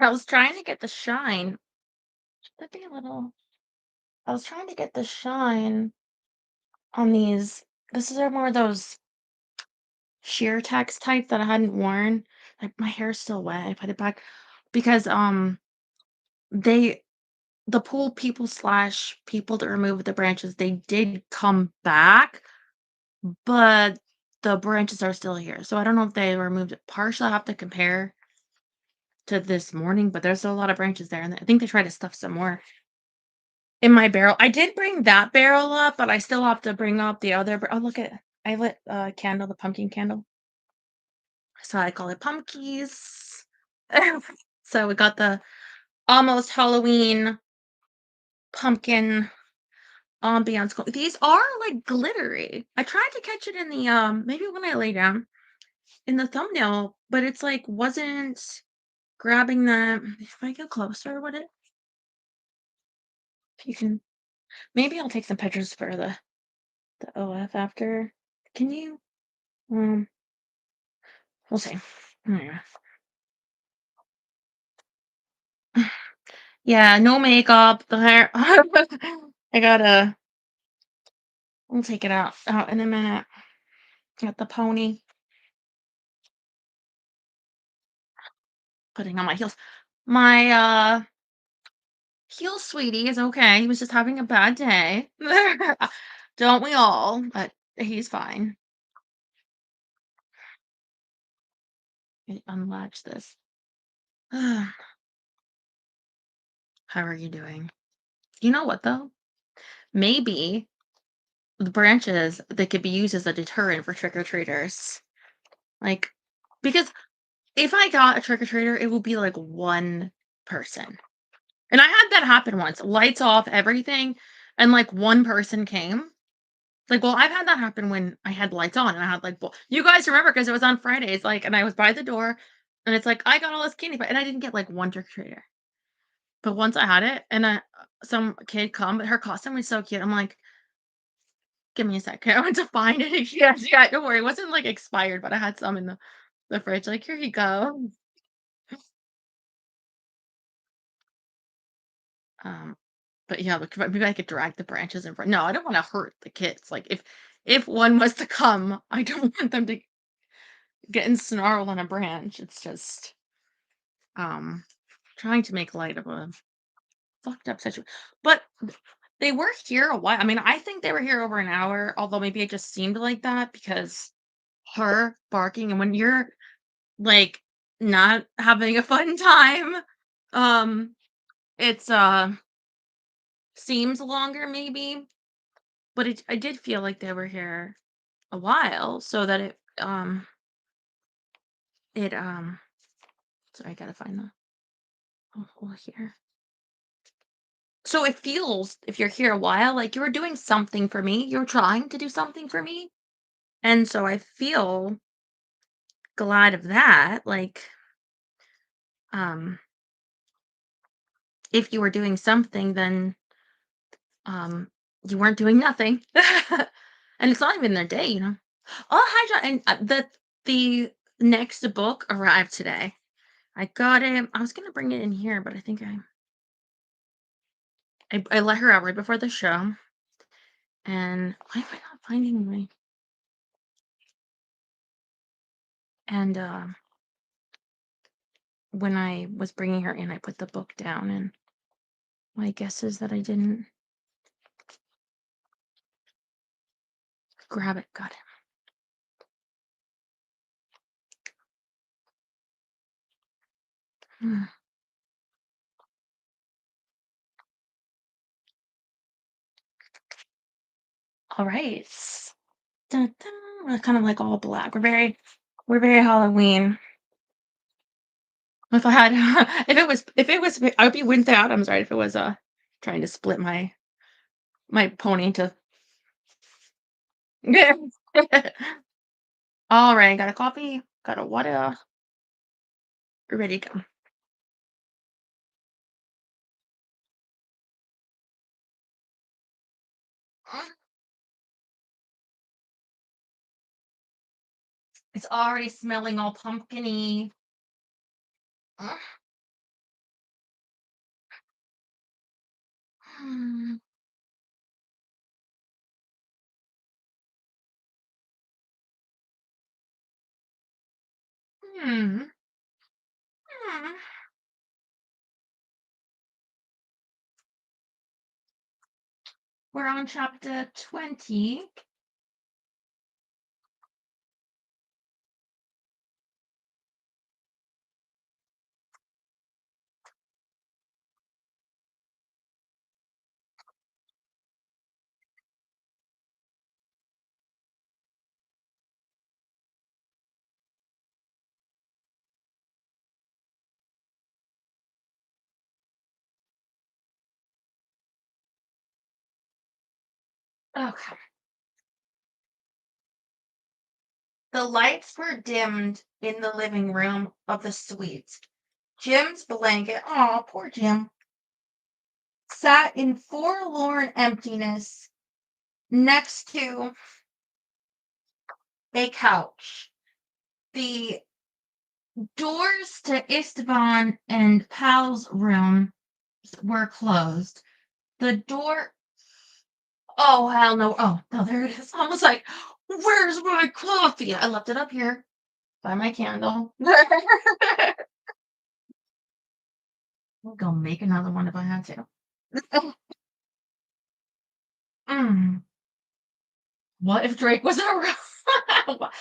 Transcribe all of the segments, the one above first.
I was trying to get the shine. Should that be a little I was trying to get the shine on these. This is more of those sheer text type that I hadn't worn. Like my hair's still wet. I put it back because they the pool people slash people that removed the branches, they did come back, but the branches are still here. So I don't know if they removed it partially. I have to compare to this morning, but there's a lot of branches there, and I think they tried to stuff some more in my barrel. I did bring that barrel up, but I still have to bring up the other. Oh, look at I lit a candle, the pumpkin candle. So I call it pumpkies. So we got the almost Halloween pumpkin ambiance. These are like glittery. I tried to catch it in the maybe when I lay down in the thumbnail, but it's like wasn't grabbing the. If I get closer, would it? If you can, maybe I'll take some pictures for the OF after. Can you? Um, we'll see. Yeah, yeah, no makeup. The hair. I gotta. We'll take it out in a minute. Got the pony. Putting on my heels. My heel sweetie is okay. He was just having a bad day. Don't we all? But he's fine. Unlatch this. How are you doing? You know what though? Maybe the branches that could be used as a deterrent for trick or treaters. Like, because if I got a trick or treater, it would be like one person. And I had that happen once. Lights off, everything, and like one person came. Like, well, I've had that happen when I had lights on and I had like, well, you guys remember because it was on Fridays, like, and I was by the door and it's like, I got all this candy, but and I didn't get like one trick or treater. But once I had it and some kid come, but her costume was so cute. I'm like, give me a second. I went to find it. Yes, yeah, don't worry. It wasn't like expired, but I had some in the fridge. Like, here you go. Um, but yeah, maybe I could drag the branches in front. No, I don't want to hurt the kids. Like if one was to come, I don't want them to get ensnarled on a branch. It's just um trying to make light of a fucked up situation. But they were here a while. I mean, I think they were here over an hour, although maybe it just seemed like that because her barking and when you're like not having a fun time, um, it's seems longer maybe. But I did feel like they were here a while, so that it sorry, I gotta find the hole here. So it feels, if you're here a while, like you were doing something for me. You're trying to do something for me. And so I feel glad of that. Like, um, if you were doing something, then you weren't doing nothing. And it's not even their day, you know. Oh, hi, John. And the next book arrived today. I got it. I was gonna bring it in here, but I think I let her out right before the show. And why am I not finding my and when I was bringing her in, I put the book down, and my guess is that I didn't grab it. Got it. Hmm. All right. Dun, dun. We're kind of like all black. We're very Halloween. If I had, if it was, I would be winked out. I'm sorry if it was trying to split my pony into. All right, got a coffee, got a water, we're ready to go. It's already smelling all pumpkiny. Hmm. Hmm. Hmm. We're on chapter 20. Okay. The lights were dimmed in the living room of the suite. Jim's blanket, oh, poor Jim, sat in forlorn emptiness next to a couch. The doors to Esteban and Pal's room were closed. The door, oh, hell no. Oh, no, there it is. I was like, where's my coffee? I left it up here by my candle. I'll go make another one if I had to. Mm. What if Drake was a robot?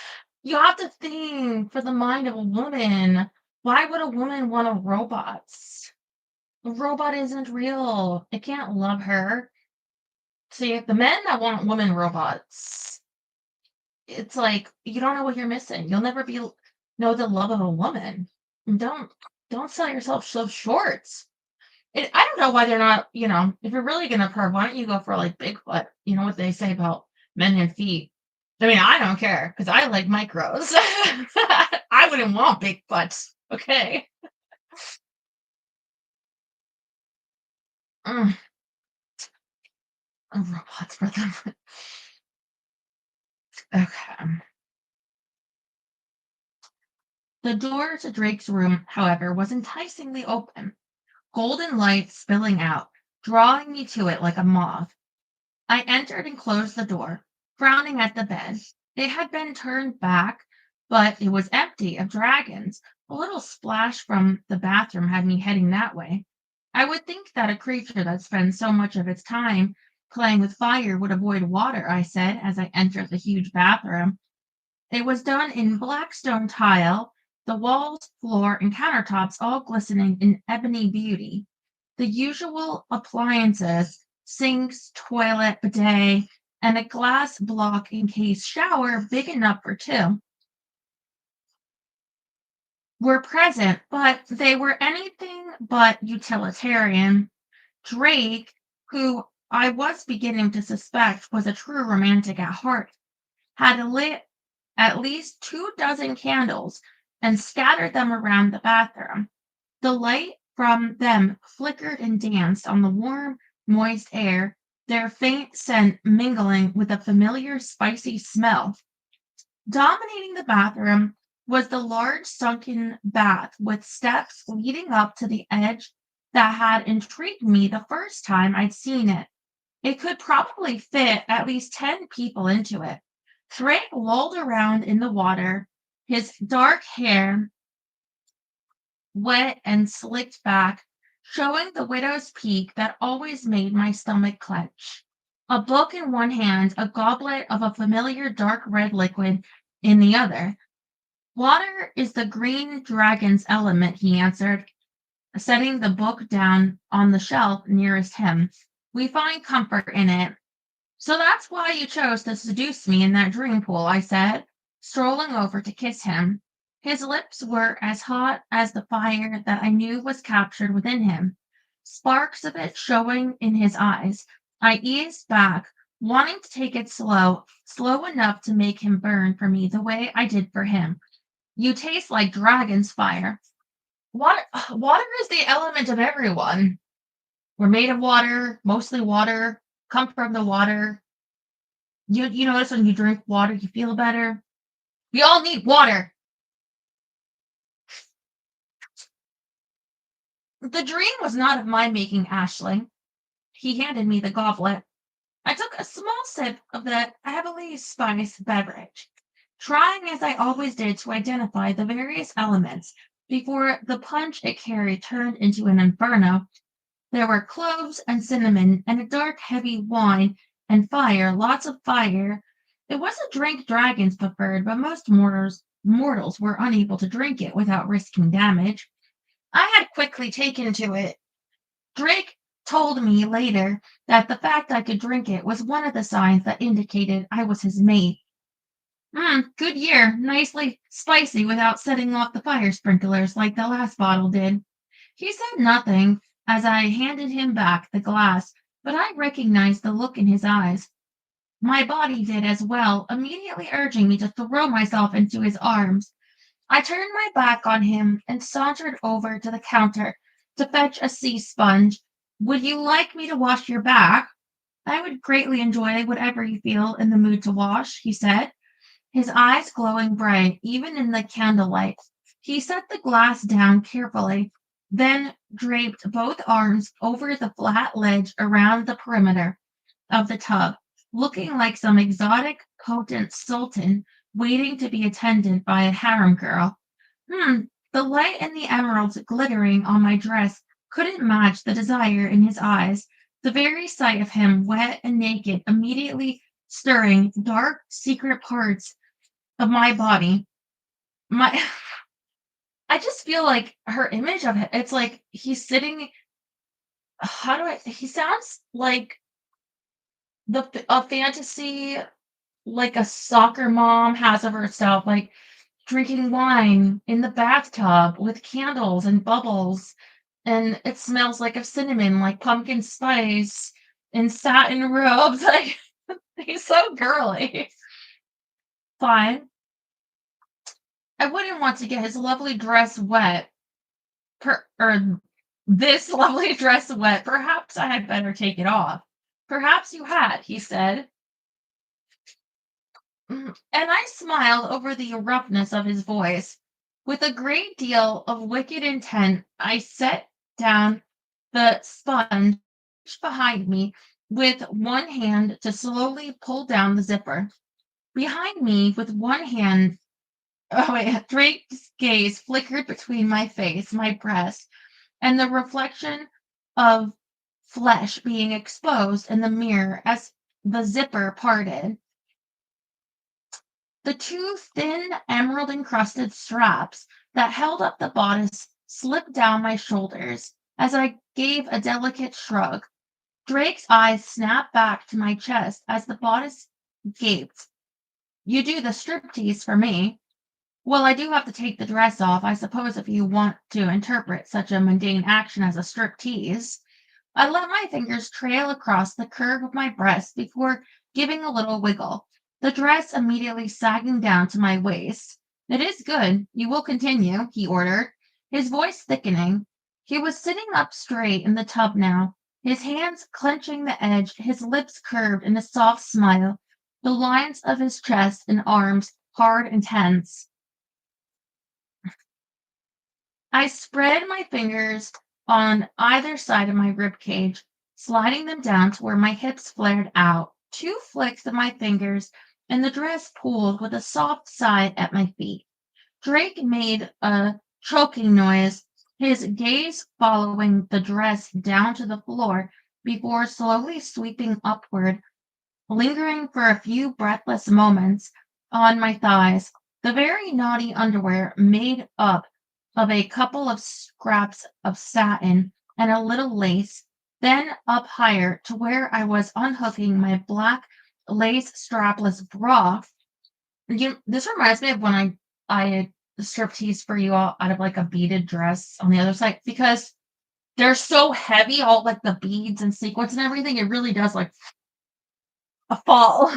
You have to think for the mind of a woman. Why would a woman want a robot? A robot isn't real. It can't love her. See, the men that want woman robots, it's like you don't know what you're missing. You'll never be know the love of a woman. And don't sell yourself so short. I don't know why they're not, if you're really gonna perv, why don't you go for like Bigfoot? You know what they say about men and feet. I mean, I don't care because I like micros. I wouldn't want Bigfoot. Okay. Mm, robots for them. Okay. The door to Drake's room, however, was enticingly open, golden light spilling out, drawing me to it like a moth. I entered and closed the door, frowning at the bed. It had been turned back, but it was empty of dragons. A little splash from the bathroom had me heading that way. I would think that a creature that spends so much of its time playing with fire would avoid water, I said as I entered the huge bathroom. It was done in black stone tile, the walls, floor, and countertops all glistening in ebony beauty. The usual appliances, sinks, toilet, bidet, and a glass block encased shower big enough for two, were present, but they were anything but utilitarian. Drake, who I was beginning to suspect was a true romantic at heart, had lit at least 2 dozen candles and scattered them around the bathroom. The light from them flickered and danced on the warm, moist air, their faint scent mingling with a familiar spicy smell. Dominating the bathroom was the large sunken bath with steps leading up to the edge that had intrigued me the first time I'd seen it. It could probably fit at least 10 people into it. Drake lolled around in the water, his dark hair wet and slicked back, showing the widow's peak that always made my stomach clench. A book in one hand, a goblet of a familiar dark red liquid in the other. Water is the green dragon's element, he answered, setting the book down on the shelf nearest him. We find comfort in it. So that's why you chose to seduce me in that dream pool, I said, strolling over to kiss him. His lips were as hot as the fire that I knew was captured within him, sparks of it showing in his eyes. I eased back, wanting to take it slow, slow enough to make him burn for me the way I did for him. You taste like dragon's fire. Water is the element of everyone. We're made of water, mostly water, come from the water. You notice when you drink water, you feel better. We all need water. The dream was not of my making, Ashley. he handed me the goblet. I took a small sip of the heavily spiced beverage, trying as I always did to identify the various elements before the punch it carried turned into an inferno. There were cloves and cinnamon and a dark, heavy wine and fire, lots of fire. It was a drink dragons preferred, but most mortals were unable to drink it without risking damage. I had quickly taken to it. Drake told me later that the fact I could drink it was one of the signs that indicated I was his mate. Good year. Nicely spicy without setting off the fire sprinklers like the last bottle did. He said nothing as I handed him back the glass, but I recognized the look in his eyes. My body did as well, immediately urging me to throw myself into his arms. I turned my back on him and sauntered over to the counter to fetch a sea sponge. Would you like me to wash your back? I would greatly enjoy whatever you feel in the mood to wash, he said, his eyes glowing bright, even in the candlelight. He set the glass down carefully, then draped both arms over the flat ledge around the perimeter of the tub, looking like some exotic, potent sultan waiting to be attended by a harem girl. The light and the emeralds glittering on my dress couldn't match the desire in his eyes. The very sight of him wet and naked immediately stirring dark, secret parts of my body. My I just feel like her image of him, it's like he's sitting he sounds like a fantasy like a soccer mom has of herself, like drinking wine in the bathtub with candles and bubbles, and it smells like of cinnamon, like pumpkin spice, and satin robes. Like he's so girly. Fine. I wouldn't want to get his lovely dress wet, or this lovely dress wet. Perhaps I had better take it off. Perhaps you had, he said. And I smiled over the roughness of his voice. With a great deal of wicked intent, I set down the sponge behind me with one hand to slowly pull down the zipper. Behind me, with one hand, Drake's gaze flickered between my face, my breast, and the reflection of flesh being exposed in the mirror as the zipper parted. The two thin, emerald encrusted straps that held up the bodice slipped down my shoulders as I gave a delicate shrug. Drake's eyes snapped back to my chest as the bodice gaped. You do the striptease for me. Well, I do have to take the dress off, I suppose, if you want to interpret such a mundane action as a striptease. I let my fingers trail across the curve of my breast before giving a little wiggle, the dress immediately sagging down to my waist. It is good. You will continue, he ordered, his voice thickening. He was sitting up straight in the tub now, his hands clenching the edge, his lips curved in a soft smile, the lines of his chest and arms hard and tense. I spread my fingers on either side of my rib cage, sliding them down to where my hips flared out. Two flicks of my fingers, and the dress pulled with a soft sigh at my feet. Drake made a choking noise, his gaze following the dress down to the floor before slowly sweeping upward, lingering for a few breathless moments on my thighs. The very naughty underwear made up of a couple of scraps of satin and a little lace, then up higher to where I was unhooking my black lace strapless bra. This reminds me of when I striptease for you all out of like a beaded dress on the other side because they're so heavy, all like the beads and sequins and everything. It really does like a fall.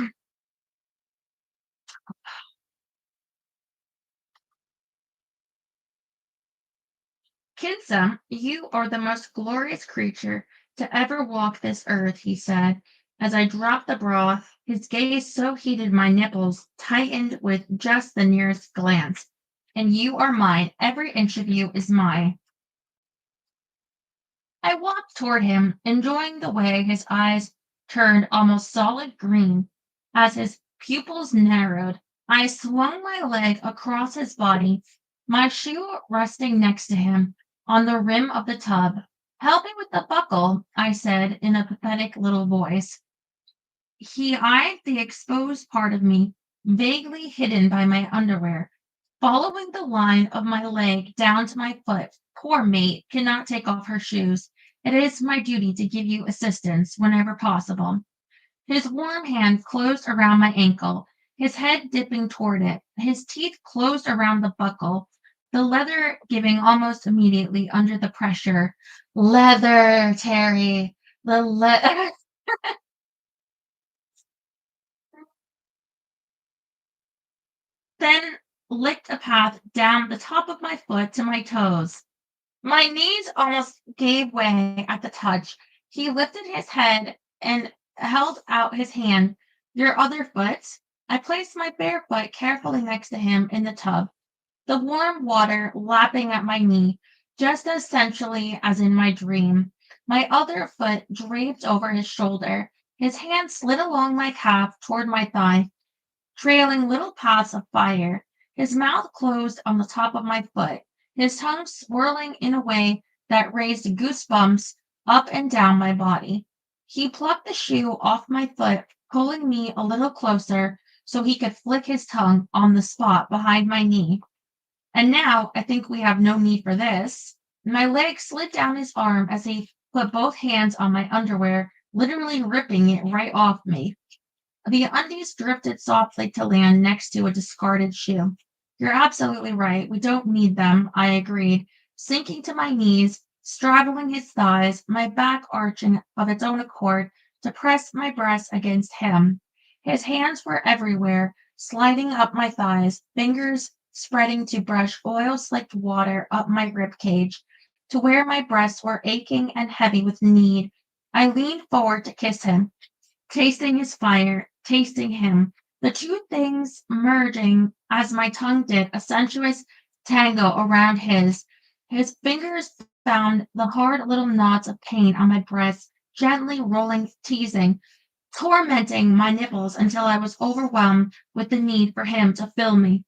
Kinsum, you are the most glorious creature to ever walk this earth, he said. As I dropped the bra, his gaze so heated my nipples tightened with just the nearest glance. And you are mine. Every inch of you is mine. I walked toward him, enjoying the way his eyes turned almost solid green as his pupils narrowed. I swung my leg across his body, my shoe resting next to him on the rim of the tub. Help me with the buckle, I said in a pathetic little voice. He eyed the exposed part of me, vaguely hidden by my underwear, following the line of my leg down to my foot. Poor mate cannot take off her shoes. It is my duty to give you assistance whenever possible. His warm hand closed around my ankle, his head dipping toward it, his teeth closed around the buckle, the leather giving almost immediately under the pressure. Leather, Terry, the leather. Then licked a path down the top of my foot to my toes. My knees almost gave way at the touch. He lifted his head and held out his hand. Your other foot? I placed my bare foot carefully next to him in the tub, the warm water lapping at my knee, just as sensually as in my dream. My other foot draped over his shoulder. His hand slid along my calf toward my thigh, trailing little paths of fire. His mouth closed on the top of my foot, his tongue swirling in a way that raised goosebumps up and down my body. He plucked the shoe off my foot, pulling me a little closer so he could flick his tongue on the spot behind my knee. And now I think we have no need for this. My leg slid down his arm as he put both hands on my underwear, literally ripping it right off me. The undies drifted softly to land next to a discarded shoe. You're absolutely right. We don't need them, I agreed, sinking to my knees, straddling his thighs, my back arching of its own accord to press my breast against him. His hands were everywhere, sliding up my thighs, fingers spreading to brush oil-slicked water up my rib cage, to where my breasts were aching and heavy with need. I leaned forward to kiss him, tasting his fire, tasting him, the two things merging as my tongue did a sensuous tango around his. His fingers found the hard little knots of pain on my breast, gently rolling, teasing, tormenting my nipples until I was overwhelmed with the need for him to fill me.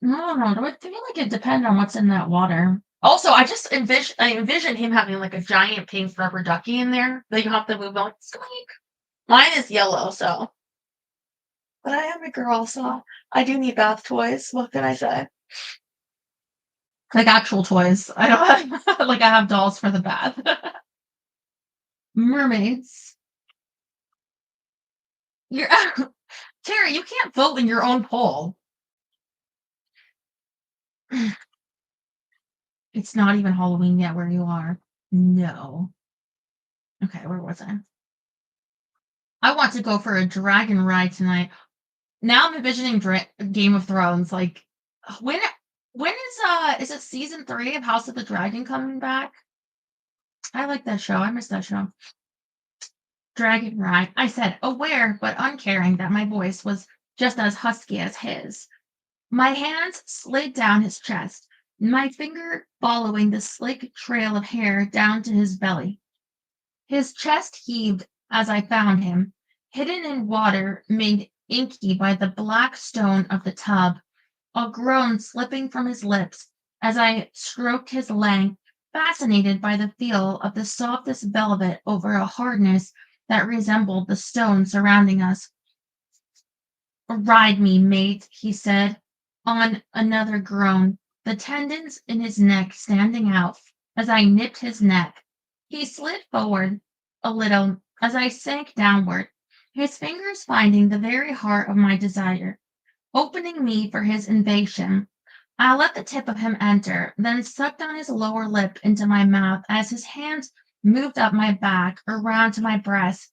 No, no, I feel like it depends on what's in that water. Also, I envision him having like a giant pink rubber ducky in there that you have to move on. Squeak. Mine is yellow, so. But I am a girl, so I do need bath toys. What can I say? Like actual toys. I don't have like I have dolls for the bath. Mermaids. You're Terry, you can't vote in your own poll. It's not even Halloween yet where you are. No. Okay, where was I? I want to go for a dragon ride tonight. Now I'm envisioning Game of Thrones. Like, when is it season 3 of House of the Dragon coming back? I like that show. I miss that show. Dragon ride. I said, aware but uncaring that my voice was just as husky as his. My hands slid down his chest, my finger following the slick trail of hair down to his belly. His chest heaved as I found him, hidden in water made inky by the black stone of the tub, a groan slipping from his lips as I stroked his length, fascinated by the feel of the softest velvet over a hardness that resembled the stone surrounding us. Ride me, mate, he said, on another groan, the tendons in his neck standing out as I nipped his neck. He slid forward a little as I sank downward, his fingers finding the very heart of my desire, opening me for his invasion. I let the tip of him enter, then sucked on his lower lip into my mouth as his hands moved up my back, around to my breast.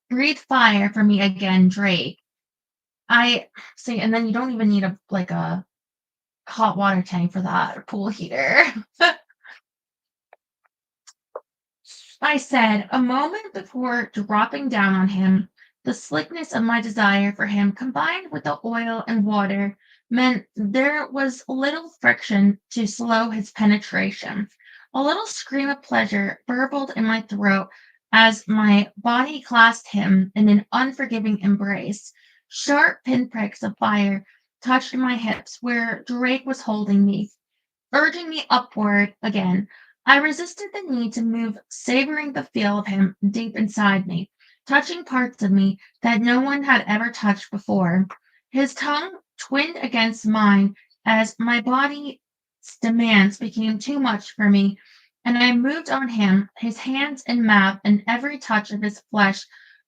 Breathe fire for me again, Drake. I see, and then you don't even need a hot water tank for that, or pool heater. I said, a moment before dropping down on him. The slickness of my desire for him, combined with the oil and water, meant there was little friction to slow his penetration. A little scream of pleasure burbled in my throat as my body clasped him in an unforgiving embrace. Sharp pinpricks of fire touched my hips where Drake was holding me, urging me upward again. I resisted the need to move, savoring the feel of him deep inside me, touching parts of me that no one had ever touched before. His tongue twinned against mine as my body's demands became too much for me, and I moved on him, his hands and mouth and every touch of his flesh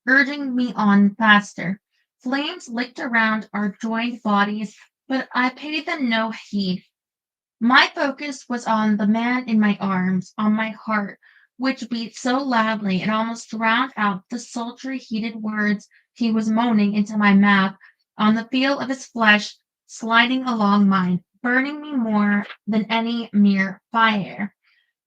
urging me on faster. Flames licked around our joined bodies, but I paid them no heed. My focus was on the man in my arms, on my heart, which beat so loudly it almost drowned out the sultry, heated words he was moaning into my mouth, on the feel of his flesh sliding along mine, burning me more than any mere fire.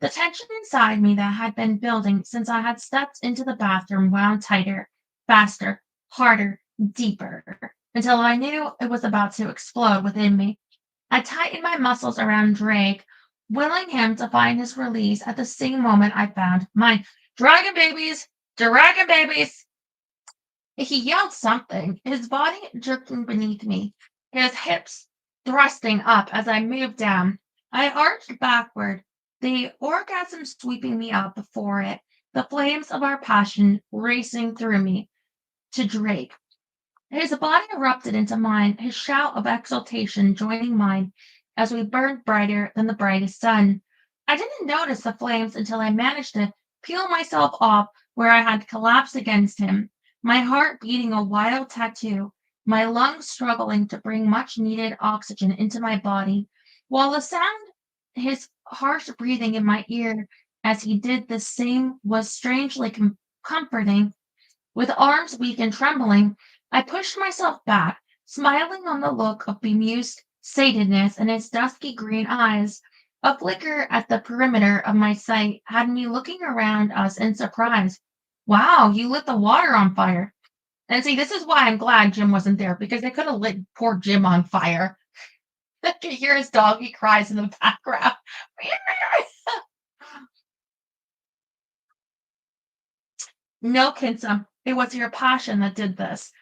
The tension inside me that had been building since I had stepped into the bathroom wound tighter, faster, harder, deeper, until I knew it was about to explode within me. I tightened my muscles around Drake, willing him to find his release at the same moment I found mine. Dragon babies! Dragon babies! He yelled something, his body jerking beneath me, his hips thrusting up as I moved down. I arched backward, the orgasm sweeping me up before it, the flames of our passion racing through me to Drake. His body erupted into mine, his shout of exultation joining mine as we burned brighter than the brightest sun. I didn't notice the flames until I managed to peel myself off where I had collapsed against him, my heart beating a wild tattoo, my lungs struggling to bring much needed oxygen into my body, while the sound, his harsh breathing in my ear as he did the same, was strangely comforting. With arms weak and trembling, I pushed myself back, smiling on the look of bemused satedness in his dusky green eyes. A flicker at the perimeter of my sight had me looking around us in surprise. Wow, you lit the water on fire. And see, this is why I'm glad Jim wasn't there, because they could have lit poor Jim on fire. I could hear his doggy cries in the background. No, Kinsum, it was your passion that did this.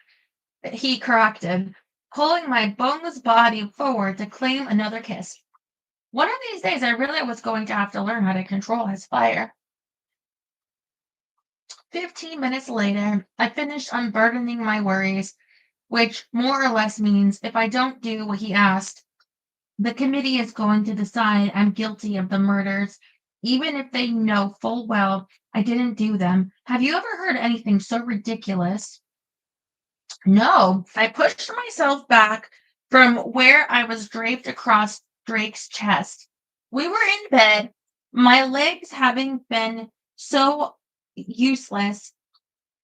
He corrected, pulling my boneless body forward to claim another kiss. One of these days, I really was going to have to learn how to control his fire. 15 minutes later, I finished unburdening my worries, which more or less means if I don't do what he asked, the committee is going to decide I'm guilty of the murders, even if they know full well I didn't do them. Have you ever heard anything so ridiculous? No, I pushed myself back from where I was draped across Drake's chest. We were in bed, my legs having been so useless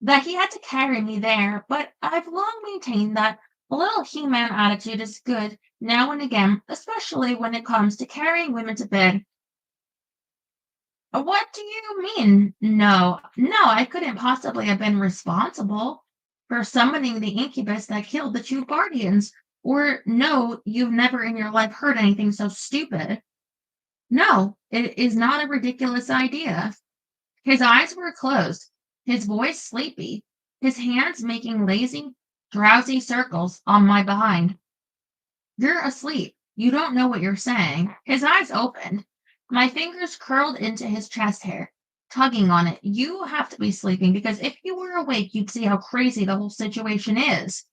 that he had to carry me there, but I've long maintained that a little He-Man attitude is good now and again, especially when it comes to carrying women to bed. What do you mean? No, no, I couldn't possibly have been responsible for summoning the incubus that killed the two guardians. Or no, you've never in your life heard anything so stupid. No, it is not a ridiculous idea. His eyes were closed, his voice sleepy, his hands making lazy, drowsy circles on my behind. You're asleep. You don't know what you're saying. His eyes opened. My fingers curled into his chest hair, tugging on it. You have to be sleeping because if you were awake, you'd see how crazy the whole situation is.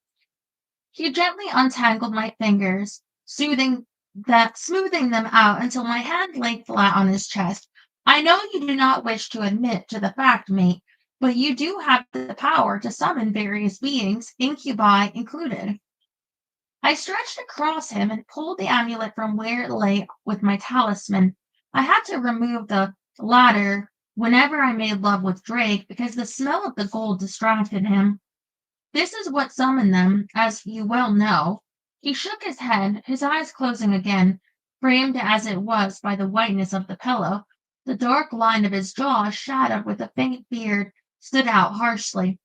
He gently untangled my fingers, smoothing them out until my hand lay flat on his chest. I know you do not wish to admit to the fact, mate, but you do have the power to summon various beings, incubi included. I stretched across him and pulled the amulet from where it lay with my talisman. I had to remove the latter whenever I made love with Drake because the smell of the gold distracted him. This is what summoned them, as you well know. He shook his head, his eyes closing again, framed as it was by the whiteness of the pillow. The dark line of his jaw, shadowed with a faint beard, stood out harshly.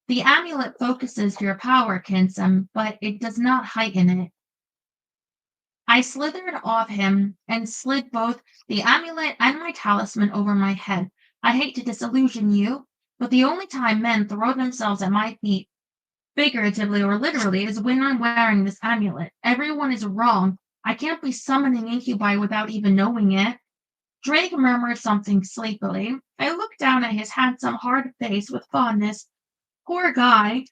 The amulet focuses your power, Kinsum, but it does not heighten it. I slithered off him and slid both the amulet and my talisman over my head. I hate to disillusion you, but the only time men throw themselves at my feet, figuratively or literally, is when I'm wearing this amulet. Everyone is wrong. I can't be summoning incubi without even knowing it. Drake murmured something sleepily. I looked down at his handsome, hard face with fondness. Poor guy.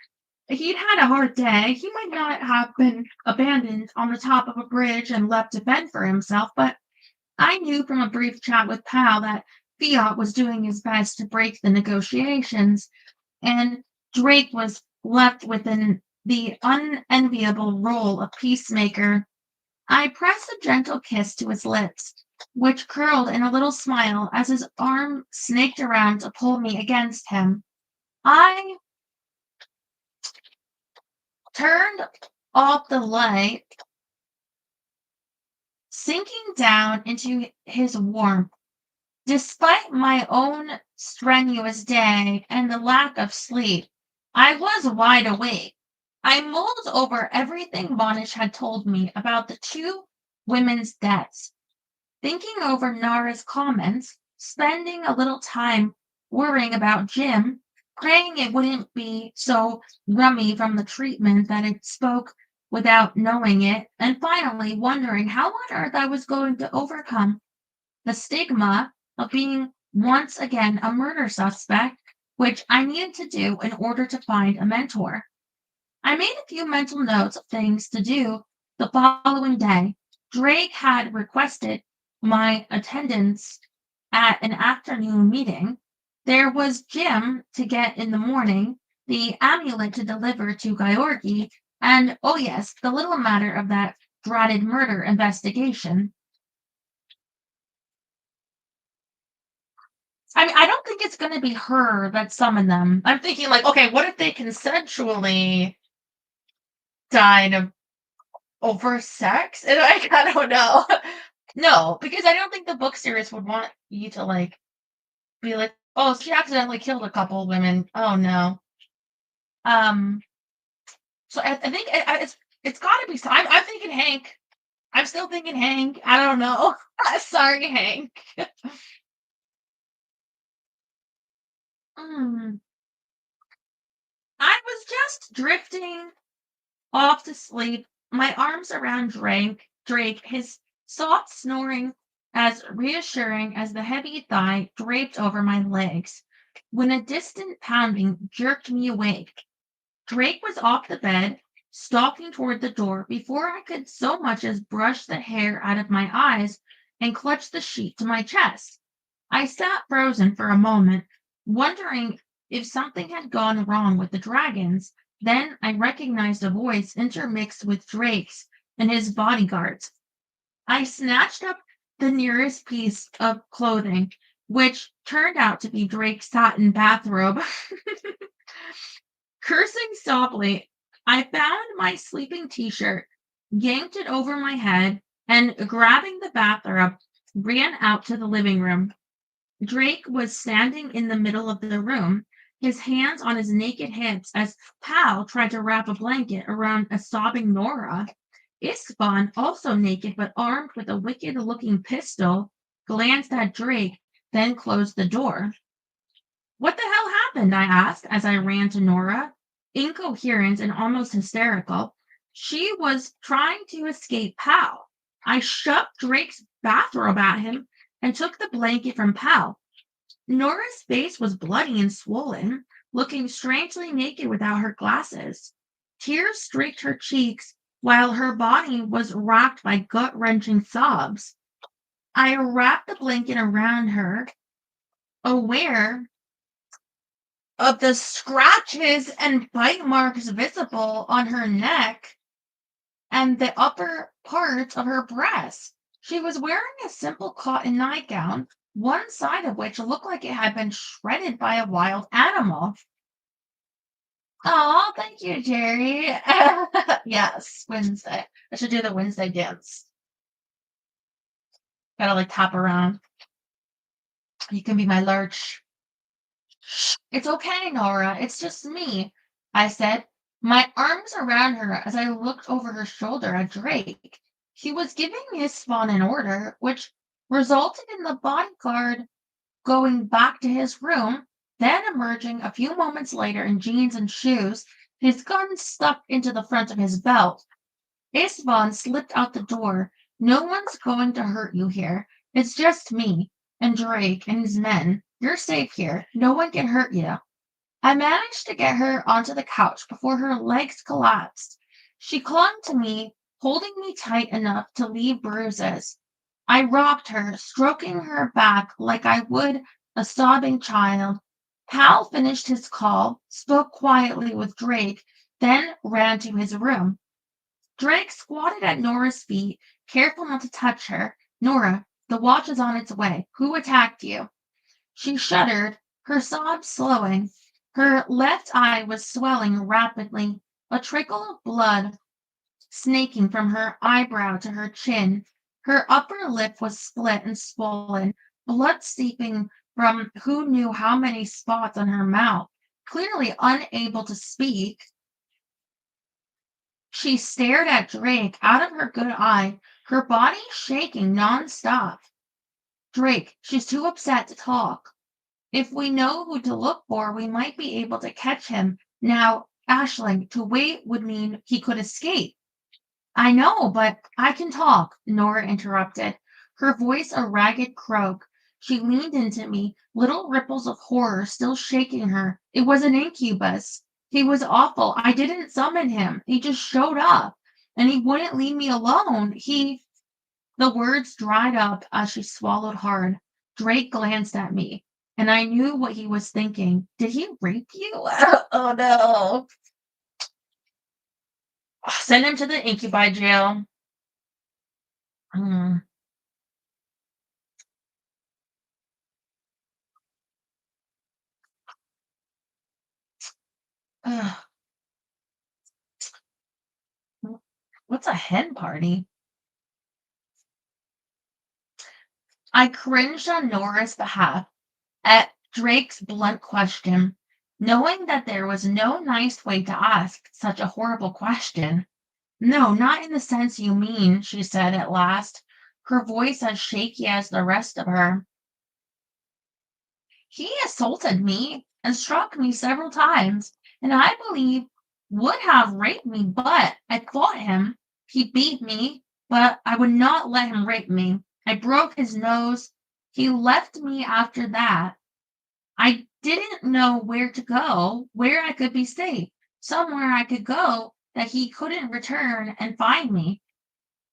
He'd had a hard day. He might not have been abandoned on the top of a bridge and left to fend for himself, but I knew from a brief chat with Pal that Fiat was doing his best to break the negotiations, and Drake was left within the unenviable role of peacemaker. I pressed a gentle kiss to his lips, which curled in a little smile as his arm snaked around to pull me against him. I turned off the light, sinking down into his warmth. Despite my own strenuous day and the lack of sleep, I was wide awake. I mulled over everything Monish had told me about the two women's deaths, thinking over Nara's comments, spending a little time worrying about Jim, praying it wouldn't be so rummy from the treatment that it spoke without knowing it, and finally wondering how on earth I was going to overcome the stigma of being once again a murder suspect, which I needed to do in order to find a mentor. I made a few mental notes of things to do the following day. Drake had requested my attendance at an afternoon meeting. There was Jim to get in the morning, the amulet to deliver to Georgi, and oh yes, the little matter of that dreaded murder investigation. I mean, I don't think it's going to be her that summoned them. I'm thinking, like, okay, what if they consensually died of over sex? And I don't know. No, because I don't think the book series would want you to like be like, oh, she accidentally killed a couple of women. Oh no. Um. So I think it's got to be. I'm thinking Hank. I'm still thinking Hank. I don't know. Sorry, Hank. Mm. I was just drifting off to sleep, my arms around Drake, his soft snoring as reassuring as the heavy thigh draped over my legs, when a distant pounding jerked me awake. Drake was off the bed, stalking toward the door before I could so much as brush the hair out of my eyes and clutch the sheet to my chest. I sat frozen for a moment, wondering if something had gone wrong with the dragons. Then I recognized a voice intermixed with Drake's and his bodyguards. I snatched up the nearest piece of clothing, which turned out to be Drake's satin bathrobe. Cursing softly, I found my sleeping t-shirt, yanked it over my head, and grabbing the bathrobe, ran out to the living room. Drake was standing in the middle of the room, his hands on his naked hips as Pal tried to wrap a blanket around a sobbing Nora. Ispan, also naked but armed with a wicked looking pistol, glanced at Drake, then closed the door. What the hell happened? I asked as I ran to Nora, incoherent and almost hysterical. She was trying to escape Pal. I shoved Drake's bathrobe at him and took the blanket from Pal. Nora's face was bloody and swollen, looking strangely naked without her glasses. Tears streaked her cheeks while her body was racked by gut-wrenching sobs. I wrapped the blanket around her, aware of the scratches and bite marks visible on her neck and the upper part of her breast. She was wearing a simple cotton nightgown, one side of which looked like it had been shredded by a wild animal. Oh, thank you, Jerry. Yes, Wednesday. I should do the Wednesday dance. Gotta like tap around. You can be my lurch. It's okay, Nora. It's just me, I said, my arms around her as I looked over her shoulder at Drake. He was giving his spawn an order, which resulted in the bodyguard going back to his room, then emerging a few moments later in jeans and shoes, his gun stuck into the front of his belt. Isvan slipped out the door. No one's going to hurt you here. It's just me and Drake and his men. You're safe here. No one can hurt you. I managed to get her onto the couch before her legs collapsed. She clung to me, holding me tight enough to leave bruises. I rocked her, stroking her back like I would a sobbing child. Hal finished his call, spoke quietly with Drake, then ran to his room. Drake squatted at Nora's feet, careful not to touch her. Nora, the watch is on its way. Who attacked you? She shuddered, her sobs slowing. Her left eye was swelling rapidly, a trickle of blood snaking from her eyebrow to her chin. Her upper lip was split and swollen, blood seeping from who knew how many spots on her mouth. Clearly unable to speak, she stared at Drake out of her good eye, her body shaking nonstop. Drake, she's too upset to talk. If we know who to look for, we might be able to catch him. Now, Aisling, to wait would mean he could escape. I know, but I can talk, Nora interrupted, her voice a ragged croak. She leaned into me, little ripples of horror still shaking her. It was an incubus. He was awful. I didn't summon him. He just showed up, and he wouldn't leave me alone. The words dried up as she swallowed hard. Drake glanced at me, and I knew what he was thinking. Did he rape you? Oh no. Send him to the incubi jail. Mm. Ugh. What's a hen party? I cringed on Nora's behalf at Drake's blunt question, knowing that there was no nice way to ask such a horrible question. No, not in the sense you mean, she said at last, her voice as shaky as the rest of her. He assaulted me and struck me several times, and I believe would have raped me, but I fought him. He beat me, but I would not let him rape me. I broke his nose. He left me after that. I didn't know where to go, where I could be safe, somewhere I could go that he couldn't return and find me.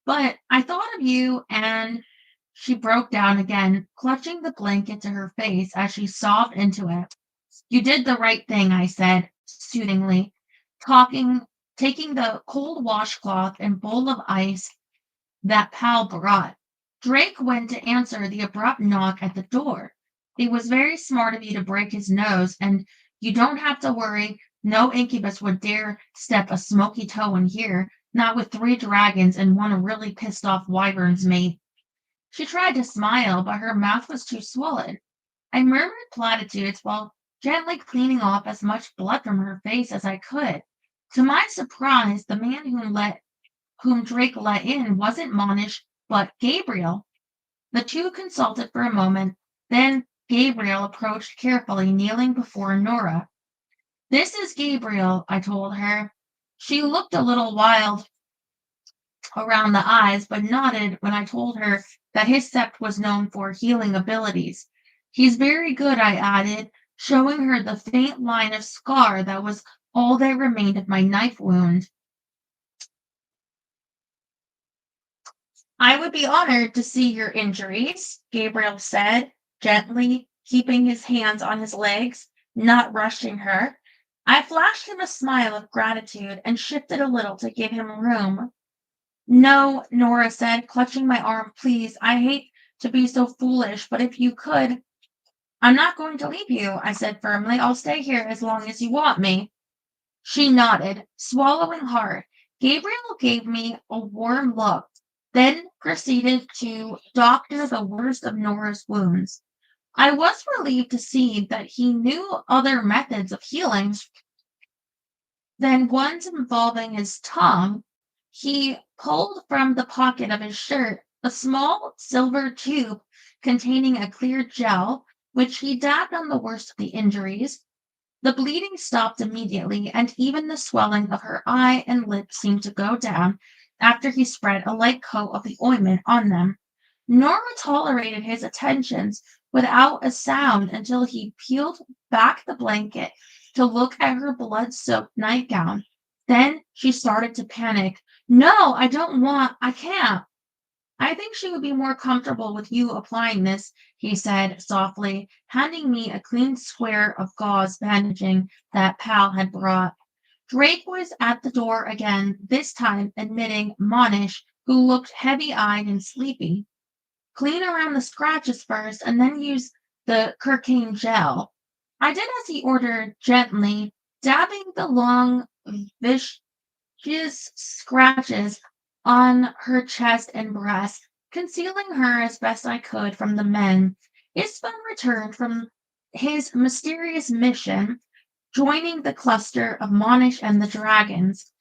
But I thought of you, and she broke down again, clutching the blanket to her face as she sobbed into it. You did the right thing, I said, soothingly, taking the cold washcloth and bowl of ice that Pal brought. Drake went to answer the abrupt knock at the door. It was very smart of you to break his nose, and you don't have to worry. No incubus would dare step a smoky toe in here, not with 3 dragons and one really pissed off wyvern's mate. She tried to smile, but her mouth was too swollen. I murmured platitudes while gently cleaning off as much blood from her face as I could. To my surprise, the man whom Drake let in wasn't Monish, but Gabriel. The two consulted for a moment, then Gabriel approached carefully, kneeling before Nora. This is Gabriel, I told her. She looked a little wild around the eyes, but nodded when I told her that his sept was known for healing abilities. He's very good, I added, showing her the faint line of scar that was all that remained of my knife wound. I would be honored to see your injuries, Gabriel said, gently, keeping his hands on his legs, not rushing her. I flashed him a smile of gratitude and shifted a little to give him room. No, Nora said, clutching my arm, please, I hate to be so foolish, but if you could. I'm not going to leave you, I said firmly. I'll stay here as long as you want me. She nodded, swallowing hard. Gabriel gave me a warm look, then proceeded to doctor the worst of Nora's wounds. I was relieved to see that he knew other methods of healing than ones involving his tongue. He pulled from the pocket of his shirt a small silver tube containing a clear gel, which he dabbed on the worst of the injuries. The bleeding stopped immediately, and even the swelling of her eye and lip seemed to go down after he spread a light coat of the ointment on them. Nora tolerated his attentions without a sound until he peeled back the blanket to look at her blood-soaked nightgown. Then she started to panic. No, I can't. I think she would be more comfortable with you applying this, he said softly, handing me a clean square of gauze bandaging that Pal had brought. Drake was at the door again, this time admitting Monish, who looked heavy-eyed and sleepy. Clean around the scratches first, and then use the Kirkane gel. I did as he ordered gently, dabbing the long, vicious scratches on her chest and breast, concealing her as best I could from the men. Ispan returned from his mysterious mission, joining the cluster of Monish and the dragons.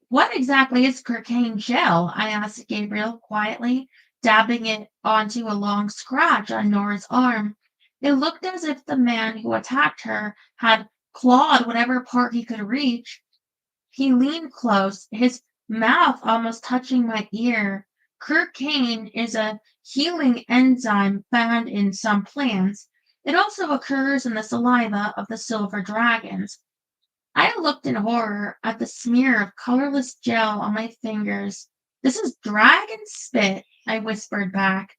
What exactly is Kirkane gel? I asked Gabriel quietly, dabbing it onto a long scratch on Nora's arm. It looked as if the man who attacked her had clawed whatever part he could reach. He leaned close, his mouth almost touching my ear. Kirkane is a healing enzyme found in some plants. It also occurs in the saliva of the silver dragons. I looked in horror at the smear of colorless gel on my fingers. This is dragon spit, I whispered back.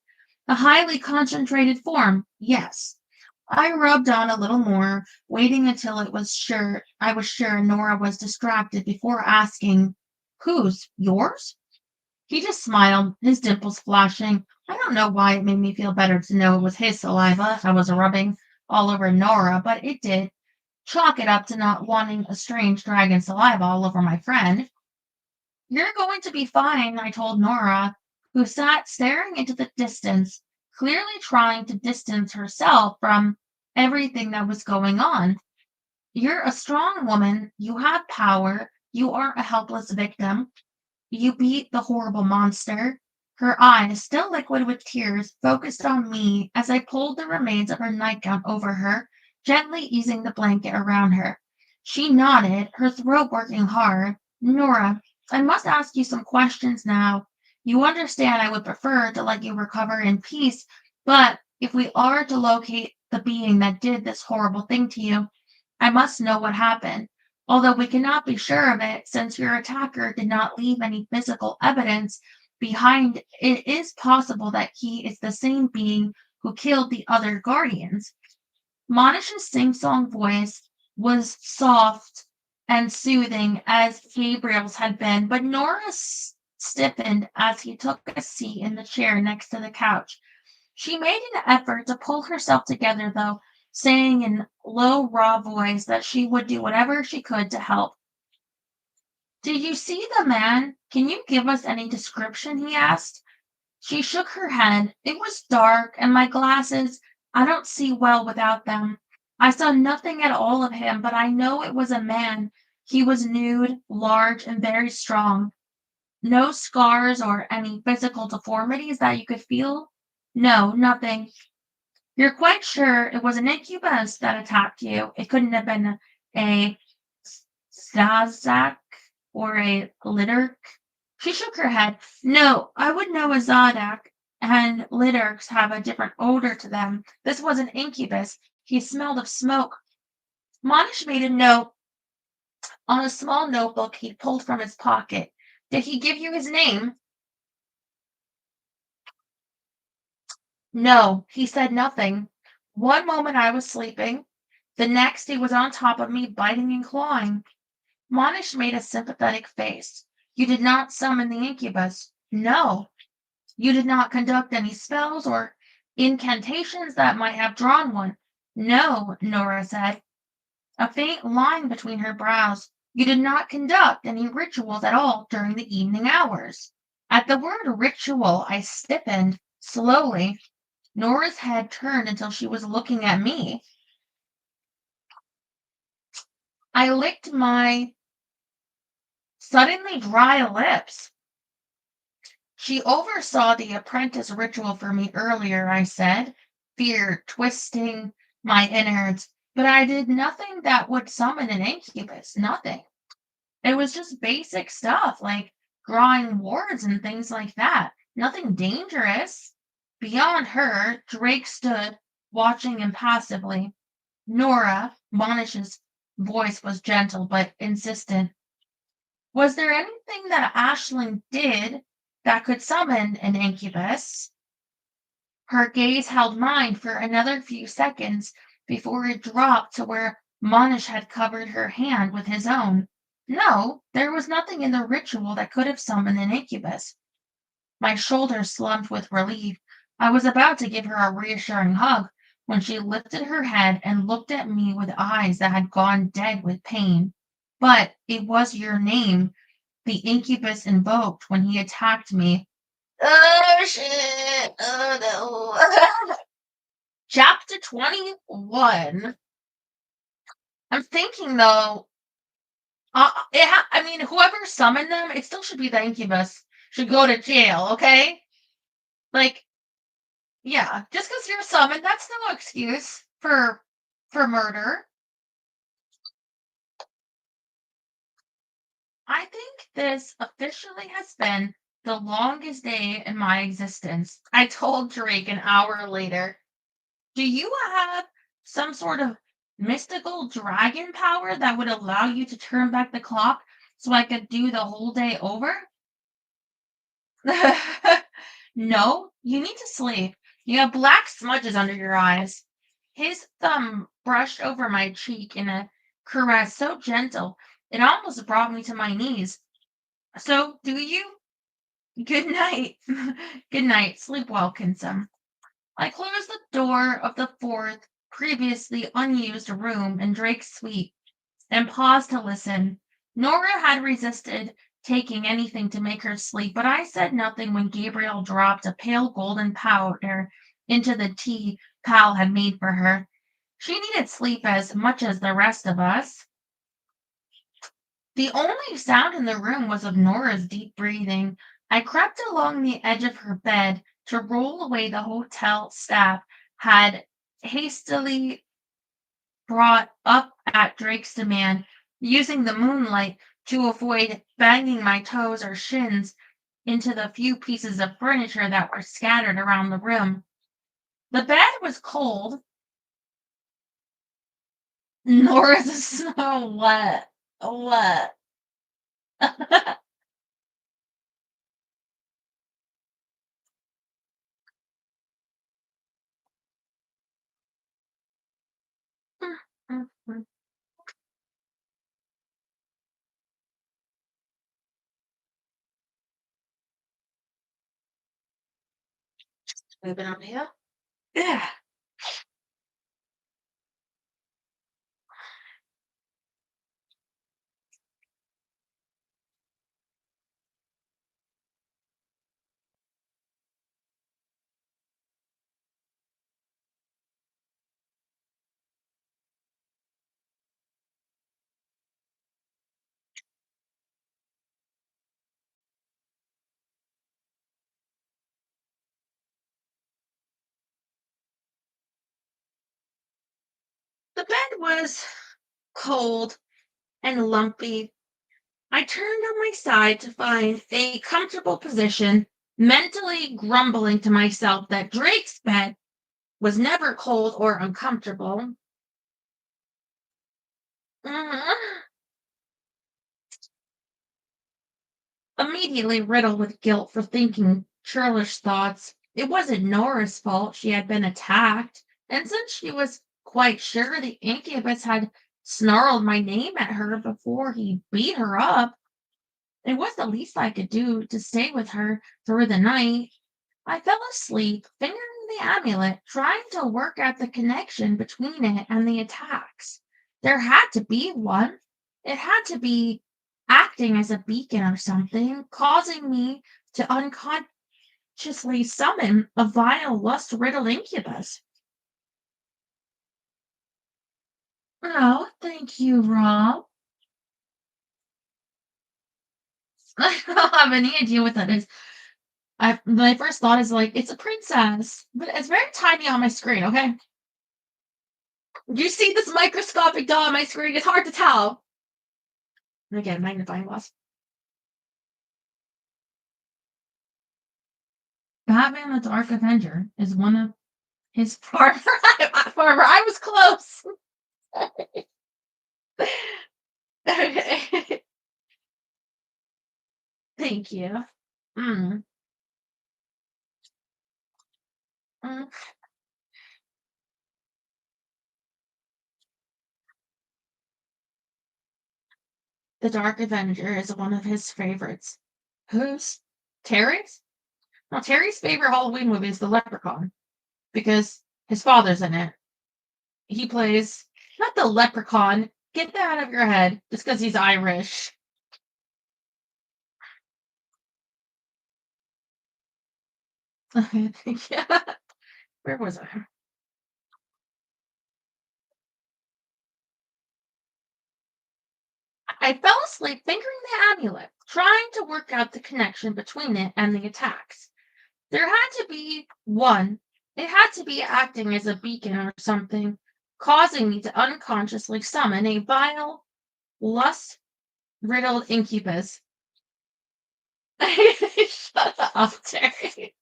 A highly concentrated form, yes. I rubbed on a little more, waiting until I was sure Nora was distracted before asking, "Whose? Yours?" He just smiled, his dimples flashing. I don't know why it made me feel better to know it was his saliva I was rubbing all over Nora, but it did. Chalk it up to not wanting a strange dragon saliva all over my friend. "You're going to be fine," I told Nora, who sat staring into the distance, clearly trying to distance herself from everything that was going on. "You're a strong woman. You have power. You aren't a helpless victim. You beat the horrible monster." Her eyes, still liquid with tears, focused on me as I pulled the remains of her nightgown over her, gently easing the blanket around her. She nodded, her throat working hard. "Nora, I must ask you some questions now. You understand I would prefer to let you recover in peace, but if we are to locate the being that did this horrible thing to you, I must know what happened. Although we cannot be sure of it, since your attacker did not leave any physical evidence behind, it is possible that he is the same being who killed the other guardians." Monish's sing-song voice was soft and soothing as Gabriel's had been, but Nora stiffened as he took a seat in the chair next to the couch. She made an effort to pull herself together, though, saying in low, raw voice that she would do whatever she could to help. "Did you see the man? Can you give us any description?" he asked. She shook her head. "It was dark, and my glasses, I don't see well without them. I saw nothing at all of him, but I know it was a man. He was nude, large, and very strong. No scars or any physical deformities that you could feel?" "No, nothing." "You're quite sure it was an incubus that attacked you? It couldn't have been a Zazak or a Liturk?" She shook her head. "No, I would know a Zadak, and Liturks have a different odor to them. This was an incubus. He smelled of smoke." Monish made a note on a small notebook he pulled from his pocket. "Did he give you his name?" "No, he said nothing. One moment I was sleeping. The next he was on top of me, biting and clawing." Monish made a sympathetic face. "You did not summon the incubus?" "No." "You did not conduct any spells or incantations that might have drawn one?" "No," Nora said, a faint line between her brows. "You did not conduct any rituals at all during the evening hours?" At the word ritual, I stiffened. Slowly, Nora's head turned until she was looking at me. I licked my suddenly dry lips. She oversaw the apprentice ritual for me earlier, I said, fear twisting my innards, but I did nothing that would summon an incubus, nothing. It was just basic stuff like drawing wards and things like that. Nothing dangerous. Beyond her, Drake stood, watching impassively. Nora, Monish's voice was gentle but insistent. Was there anything that Aisling did that could summon an incubus? Her gaze held mine for another few seconds before it dropped to where Monish had covered her hand with his own. No, there was nothing in the ritual that could have summoned an incubus. My shoulders slumped with relief. I was about to give her a reassuring hug when she lifted her head and looked at me with eyes that had gone dead with pain. But it was your name the incubus invoked when he attacked me. Oh shit! Oh no! Chapter 21. I'm thinking though, I mean, whoever summoned them, it still should be the incubus. Should go to jail, okay? Like, yeah, just because you're summoned, that's no excuse for murder. I think this officially has been the longest day in my existence. I told Drake an hour later. Do you have some sort of mystical dragon power that would allow you to turn back the clock so I could do the whole day over? No, you need to sleep. You have black smudges under your eyes. His thumb brushed over my cheek in a caress so gentle it almost brought me to my knees. So, do you? Good night. Good night. Sleep well, Kinsum. I closed the door of the fourth, previously unused room in Drake's suite and paused to listen. Nora had resisted taking anything to make her sleep, but I said nothing when Gabriel dropped a pale golden powder into the tea Pal had made for her. She needed sleep as much as the rest of us. The only sound in the room was of Nora's deep breathing. I crept along the edge of her bed to roll away the hotel staff had hastily brought up at Drake's demand, using the moonlight to avoid banging my toes or shins into the few pieces of furniture that were scattered around the room. The bed was cold. Nora's so wet. Wet. Moving on here. Yeah. The bed was cold and lumpy. I turned on my side to find a comfortable position, mentally grumbling to myself that Drake's bed was never cold or uncomfortable. Mhm. Immediately riddled with guilt for thinking churlish thoughts. It wasn't Nora's fault she had been attacked, and since she was quite sure the incubus had snarled my name at her before he beat her up, it was the least I could do to stay with her through the night. I fell asleep, fingering the amulet, trying to work out the connection between it and the attacks. There had to be one. It had to be acting as a beacon or something, causing me to unconsciously summon a vile, lust riddled incubus. Oh, thank you, Rob. I don't have any idea what that is. My first thought is like, it's a princess, but it's very tiny on my screen, okay? You see this microscopic doll on my screen, it's hard to tell. Again, magnifying glass. Batman the Dark Avenger is one of his farmer. Farmer, I was close. Okay. Thank you. Mm. Mm. The Dark Avenger is one of his favorites. Who's Terry's? No, Terry's favorite Halloween movie is The Leprechaun because his father's in it. He plays not the leprechaun. Get that out of your head just because he's Irish. Yeah. Where was I? I fell asleep fingering the amulet, trying to work out the connection between it and the attacks. There had to be one. It had to be acting as a beacon or something, causing me to unconsciously summon a vile, lust riddled incubus. Shut up, Terry.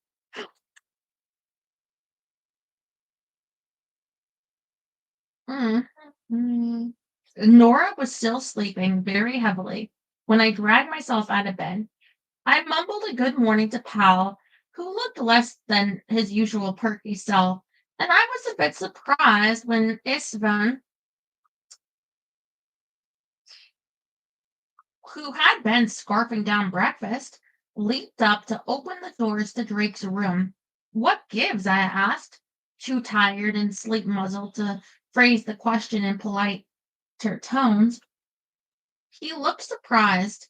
Mm. Mm. Nora was still sleeping very heavily when I dragged myself out of bed. I mumbled a good morning to Pal, who looked less than his usual perky self, and I was a bit surprised when Istvan, who had been scarfing down breakfast, leaped up to open the doors to Drake's room. What gives? I asked, too tired and sleep muzzled to phrase the question in politer tones. He looked surprised,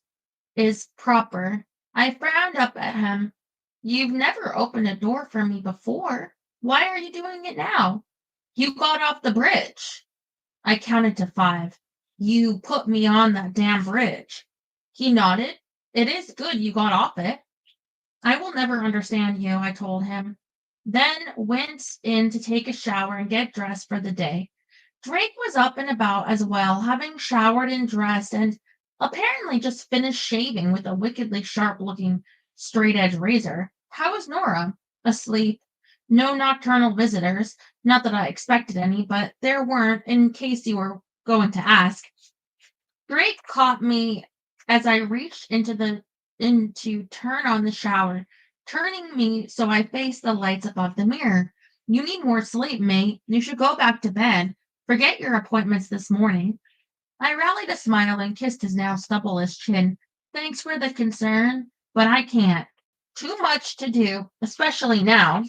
is proper. I frowned up at him. You've never opened a door for me before. Why are you doing it now? You got off the bridge. I counted to 5. You put me on that damn bridge. He nodded. It is good you got off it. I will never understand you, I told him. Then went in to take a shower and get dressed for the day. Drake was up and about as well, having showered and dressed, and apparently just finished shaving with a wickedly sharp looking straight edge razor. How was Nora? Asleep. No nocturnal visitors. Not that I expected any, but there weren't, in case you were going to ask. Drake caught me as I reached into turn on the shower, turning me so I faced the lights above the mirror. You need more sleep, mate. You should go back to bed. Forget your appointments this morning. I rallied a smile and kissed his now stubbleless chin. Thanks for the concern, but I can't. Too much to do, especially now.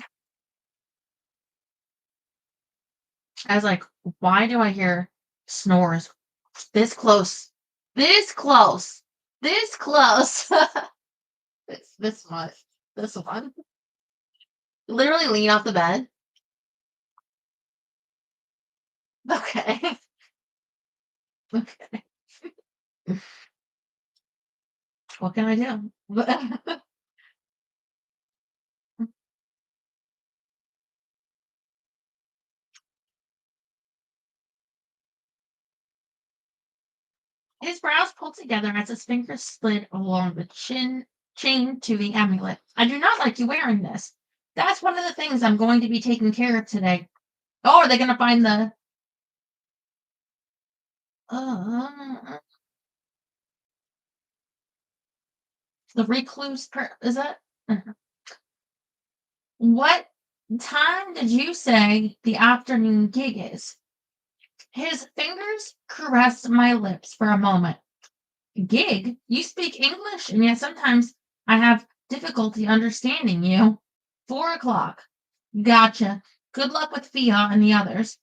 I was like, why do I hear snores this close? This close. This close. this one. This one. Literally lean off the bed. Okay. Okay. What can I do? His brows pulled together as his fingers slid along the chain to the amulet. I do not like you wearing this. That's one of the things I'm going to be taking care of today. Oh, are they going to find uh, the recluse? Is that? What time did you say the afternoon gig is? His fingers caressed my lips for a moment. Gig? You speak English, and yet sometimes I have difficulty understanding you. 4 o'clock. Gotcha. Good luck with Fia and the others.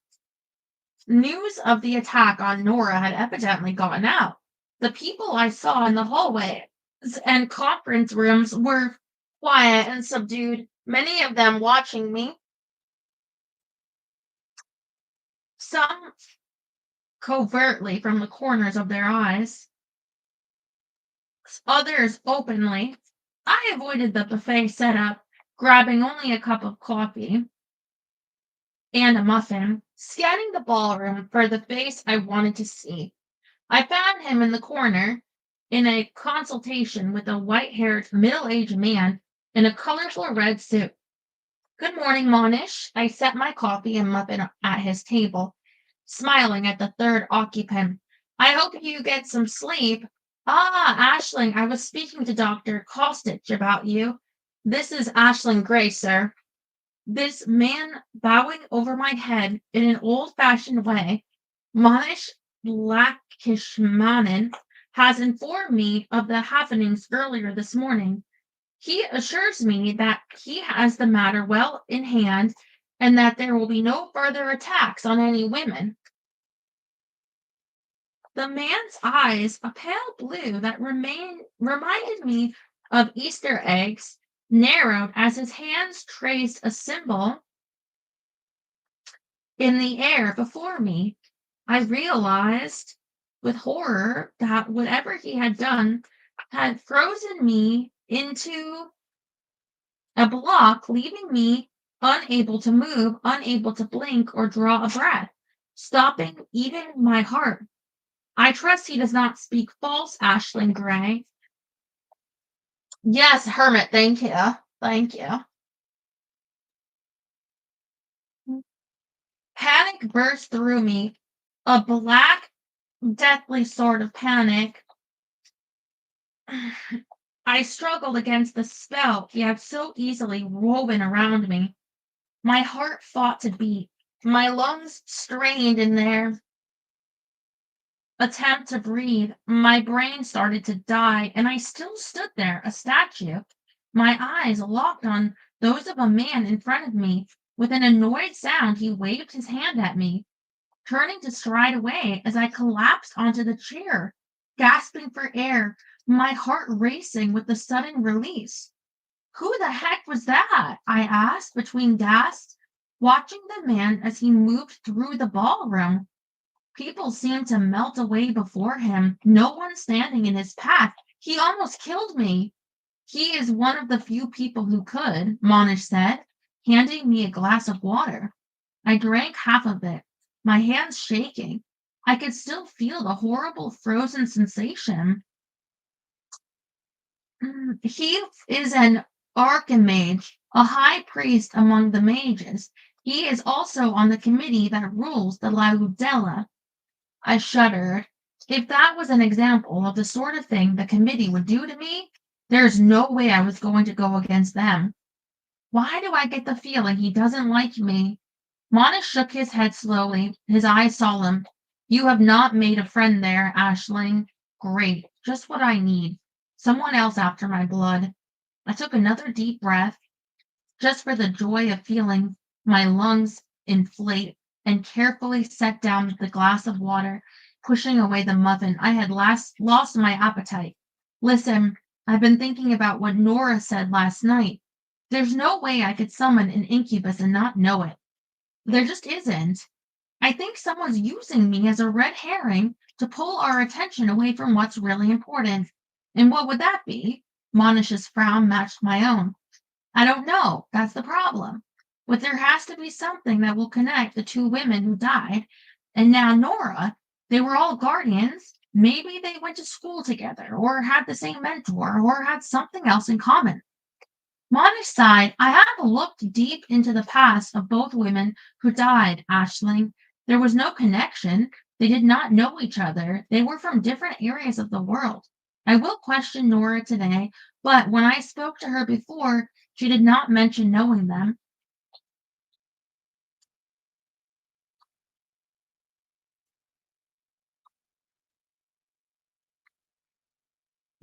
News of the attack on Nora had evidently gotten out. The people I saw in the hallways and conference rooms were quiet and subdued, many of them watching me, some covertly from the corners of their eyes. others openly. I avoided the buffet setup, grabbing only a cup of coffee and a muffin, scanning the ballroom for the face I wanted to see. I found him in the corner in a consultation with a white-haired, middle-aged man in a colorful red suit. Good morning, Monish. I set my coffee and muffin at his table, smiling at the third occupant. I hope you get some sleep. Ah, Ashling, I was speaking to Dr. Kostich about you. This is Ashling Gray, sir. This man bowing over my head in an old-fashioned way, Monish Blackishmanen, has informed me of the happenings earlier this morning. He assures me that he has the matter well in hand and that there will be no further attacks on any women. The man's eyes, a pale blue that reminded me of Easter eggs, narrowed as his hands traced a symbol in the air before me. I realized with horror that whatever he had done had frozen me into a block, leaving me unable to move, unable to blink or draw a breath, stopping even my heart. I trust he does not speak false, Ashling Gray. Yes, Hermit, thank you. Thank you. Panic burst through me, a black, deathly sort of panic. I struggled against the spell he had so easily woven around me. My heart fought to beat. My lungs strained in their attempt to breathe. My brain started to die, and I still stood there, a statue, my eyes locked on those of a man in front of me. With an annoyed sound, he waved his hand at me, turning to stride away as I collapsed onto the chair, gasping for air, my heart racing with the sudden release. Who the heck was that? I asked between gasps, watching the man as he moved through the ballroom. People seemed to melt away before him, no one standing in his path. He almost killed me. He is one of the few people who could, Monish said, handing me a glass of water. I drank half of it, my hands shaking. I could still feel the horrible frozen sensation. He is an archimage, a high priest among the mages. He is also on the committee that rules the Laudella. I shuddered. If that was an example of the sort of thing the committee would do to me, there's no way I was going to go against them. Why do I get the feeling he doesn't like me? Monish shook his head slowly, his eyes solemn. You have not made a friend there, Ashling. Great, just what I need. Someone else after my blood. I took another deep breath, just for the joy of feeling my lungs inflate, and carefully set down the glass of water, pushing away the muffin. I had lost my appetite. Listen, I've been thinking about what Nora said last night. There's no way I could summon an incubus and not know it. There just isn't. I think someone's using me as a red herring to pull our attention away from what's really important. And what would that be? Monish's frown matched my own. I don't know. That's the problem. But there has to be something that will connect the two women who died. And now Nora, they were all guardians. Maybe they went to school together, or had the same mentor, or had something else in common. Monish sighed. I have looked deep into the past of both women who died, Ashling. There was no connection. They did not know each other. They were from different areas of the world. I will question Nora today, but when I spoke to her before, she did not mention knowing them.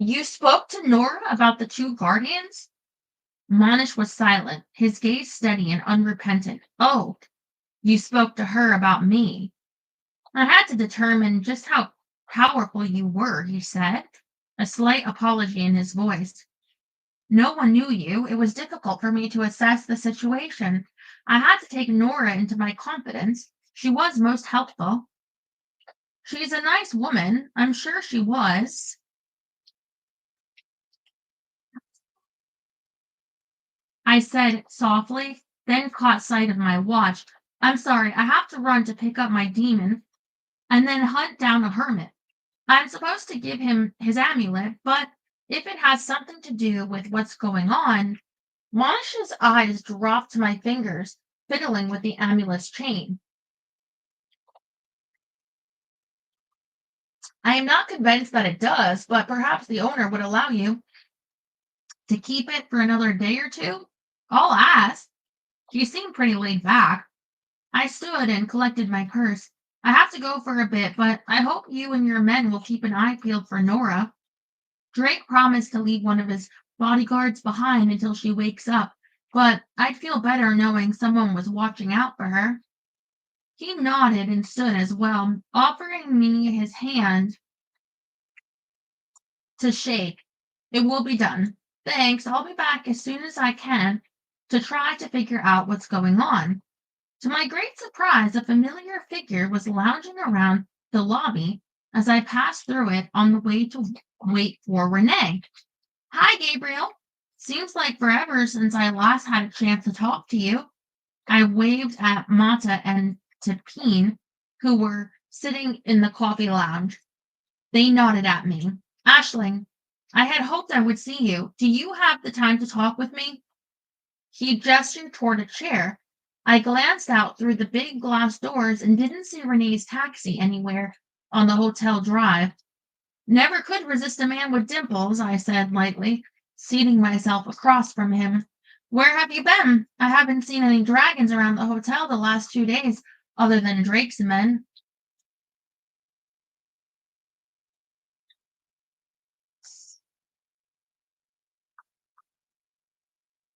You spoke to Nora about the two guardians? Monish was silent, his gaze steady and unrepentant. Oh, you spoke to her about me. I had to determine just how powerful you were, he said, a slight apology in his voice. No one knew you. It was difficult for me to assess the situation. I had to take Nora into my confidence. She was most helpful. She's a nice woman. I'm sure she was. I said softly, then caught sight of my watch. I'm sorry, I have to run to pick up my demon and then hunt down a hermit. I'm supposed to give him his amulet, but if it has something to do with what's going on, Monish's eyes dropped to my fingers, fiddling with the amulet's chain. I am not convinced that it does, but perhaps the owner would allow you to keep it for another day or two. I'll ask. You seem pretty laid back. I stood and collected my purse. I have to go for a bit, but I hope you and your men will keep an eye peeled for Nora. Drake promised to leave one of his bodyguards behind until she wakes up, but I'd feel better knowing someone was watching out for her. He nodded and stood as well, offering me his hand to shake. It will be done. Thanks, I'll be back as soon as I can to try to figure out what's going on. To my great surprise, a familiar figure was lounging around the lobby as I passed through it on the way to wait for Renee. Hi, Gabriel. Seems like forever since I last had a chance to talk to you. I waved at Mata and Tipine, who were sitting in the coffee lounge. They nodded at me. Ashling, I had hoped I would see you. Do you have the time to talk with me? He gestured toward a chair. I glanced out through the big glass doors and didn't see Renee's taxi anywhere on the hotel drive. Never could resist a man with dimples, I said lightly, seating myself across from him. Where have you been? I haven't seen any dragons around the hotel the last 2 days, other than Drake's men.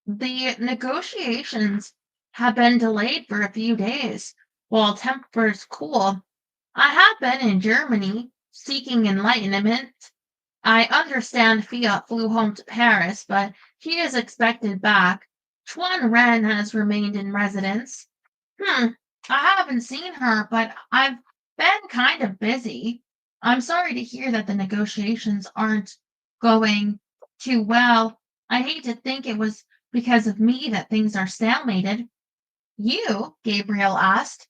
The negotiations have been delayed for a few days while tempers cool. I have been in Germany seeking enlightenment. I understand Fiat flew home to Paris, but he is expected back. Chuan Ren has remained in residence. I haven't seen her, but I've been kind of busy. I'm sorry to hear that the negotiations aren't going too well. I hate to think it was because of me that things are stalemated. You? Gabriel asked,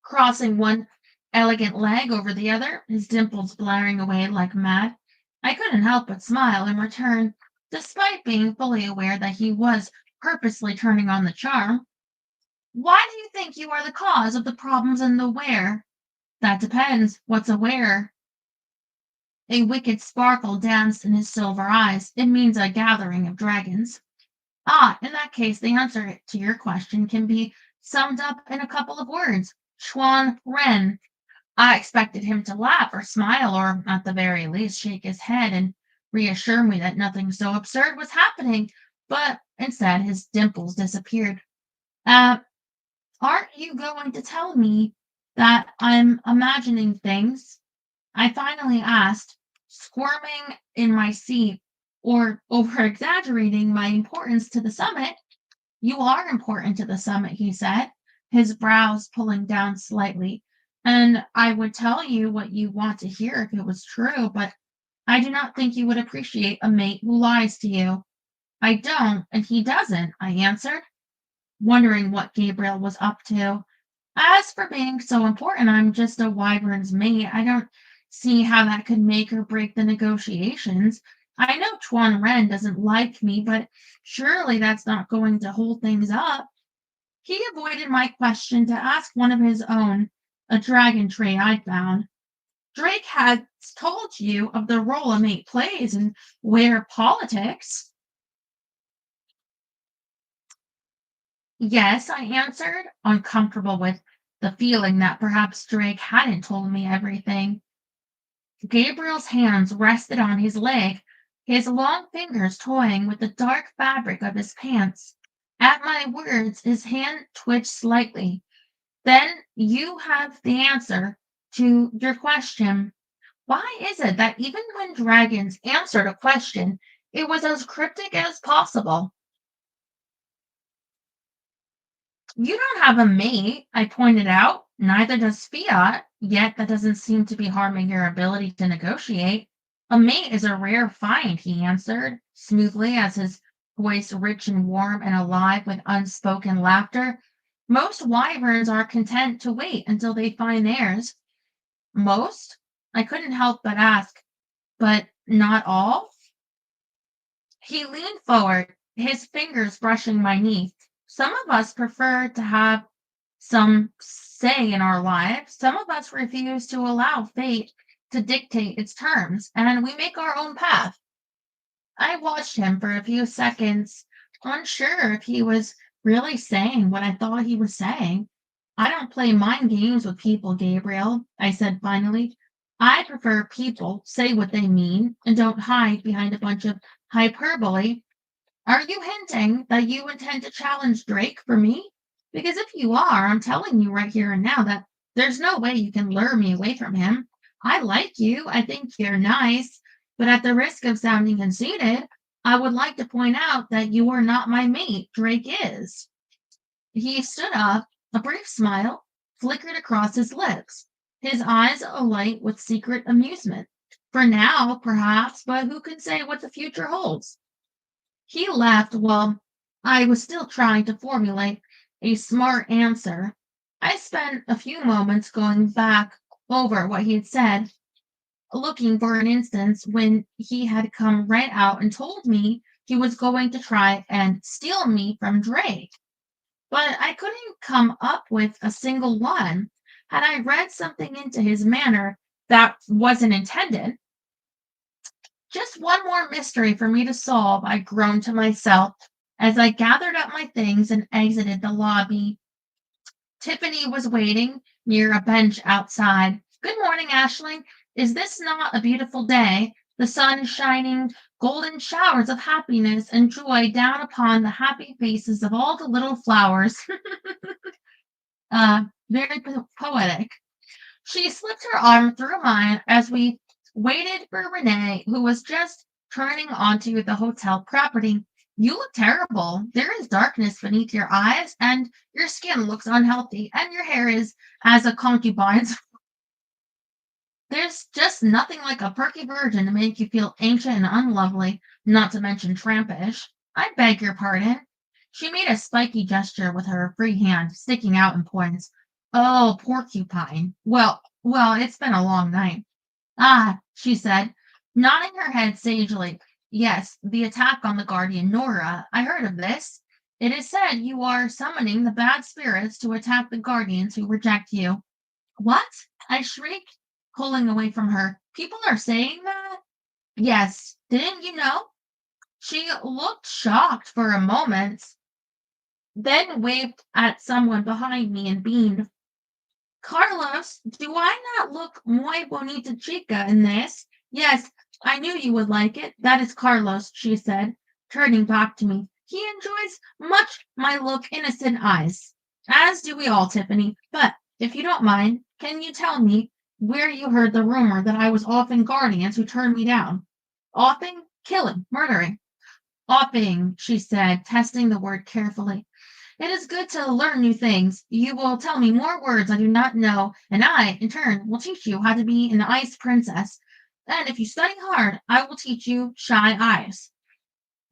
crossing one elegant leg over the other, his dimples blaring away like mad. I couldn't help but smile in return, despite being fully aware that he was purposely turning on the charm. Why do you think you are the cause of the problems in the where? That depends. What's a where? A wicked sparkle danced in his silver eyes. It means a gathering of dragons. Ah, in that case, the answer to your question can be summed up in a couple of words. Chuan Ren. I expected him to laugh or smile or, at the very least, shake his head and reassure me that nothing so absurd was happening, but instead his dimples disappeared. Uh, aren't you going to tell me that I'm imagining things? I finally asked, squirming in my seat or over exaggerating my importance to the summit. You are important to the summit, he said, his brows pulling down slightly. And I would tell you what you want to hear if it was true, but I do not think you would appreciate a mate who lies to you. I don't, and he doesn't, I answered, wondering what Gabriel was up to. As for being so important, I'm just a wyvern's mate. I don't see how that could make or break the negotiations. I know Chuan Ren doesn't like me, but surely that's not going to hold things up. He avoided my question to ask one of his own, a dragon trait I'd found. Drake has told you of the role a mate plays in where politics. Yes, I answered, uncomfortable with the feeling that perhaps Drake hadn't told me everything. Gabriel's hands rested on his leg, his long fingers toying with the dark fabric of his pants. At my words, his hand twitched slightly. Then you have the answer to your question. Why is it that even when dragons answered a question, it was as cryptic as possible? You don't have a mate, I pointed out. Neither does Fiat, yet that doesn't seem to be harming your ability to negotiate. A mate is a rare find, he answered smoothly as his voice rich and warm and alive with unspoken laughter. Most wyverns are content to wait until they find theirs. Most? I couldn't help but ask, but not all? He leaned forward, his fingers brushing my knee. Some of us prefer to have some say in our lives. Some of us refuse to allow fate to dictate its terms, and we make our own path. I watched him for a few seconds, unsure if he was really saying what I thought he was saying. I don't play mind games with people, Gabriel, I said finally. I prefer people say what they mean and don't hide behind a bunch of hyperbole. Are you hinting that you intend to challenge Drake for me? Because if you are, I'm telling you right here and now that there's no way you can lure me away from him. I like you. I think you're nice. But at the risk of sounding conceited, I would like to point out that you are not my mate. Drake is. He stood up, a brief smile flickered across his lips, his eyes alight with secret amusement. For now, perhaps, but who can say what the future holds? He laughed while I was still trying to formulate a smart answer. I spent a few moments going back over what he had said, looking for an instance when he had come right out and told me he was going to try and steal me from Drake. But I couldn't come up with a single one. Had I read something into his manner that wasn't intended? Just one more mystery for me to solve, I groaned to myself as I gathered up my things and exited the lobby. Tiffany was waiting near a bench outside. Good morning, Ashling. Is this not a beautiful day? The sun is shining golden showers of happiness and joy down upon the happy faces of all the little flowers. Very poetic. She slipped her arm through mine as we waited for Renee, who was just turning onto the hotel property. You look terrible. There is darkness beneath your eyes, and your skin looks unhealthy, and your hair is as a concubine's. There's just nothing like a perky virgin to make you feel ancient and unlovely, not to mention trampish. I beg your pardon. She made a spiky gesture with her free hand, sticking out in points. Oh, porcupine. Well, it's been a long night. Ah, she said, nodding her head sagely. Yes, the attack on the guardian Nora. I heard of this. It is said you are summoning the bad spirits to attack the guardians who reject you. What? I shrieked, pulling away from her. People are saying that? Yes. Didn't you know? She looked shocked for a moment, then waved at someone behind me and beamed. Carlos, do I not look muy bonita chica in this? Yes, I knew you would like it. That is Carlos, she said, turning back to me. He enjoys much my look innocent eyes. As do we all, Tiffany. But if you don't mind, can you tell me where you heard the rumor that I was offing guardians who turned me down? Offing? Killing, murdering. Offing, she said, testing the word carefully. It is good to learn new things. You will tell me more words I do not know, and I, in turn, will teach you how to be an ice princess. And if you study hard, I will teach you shy eyes.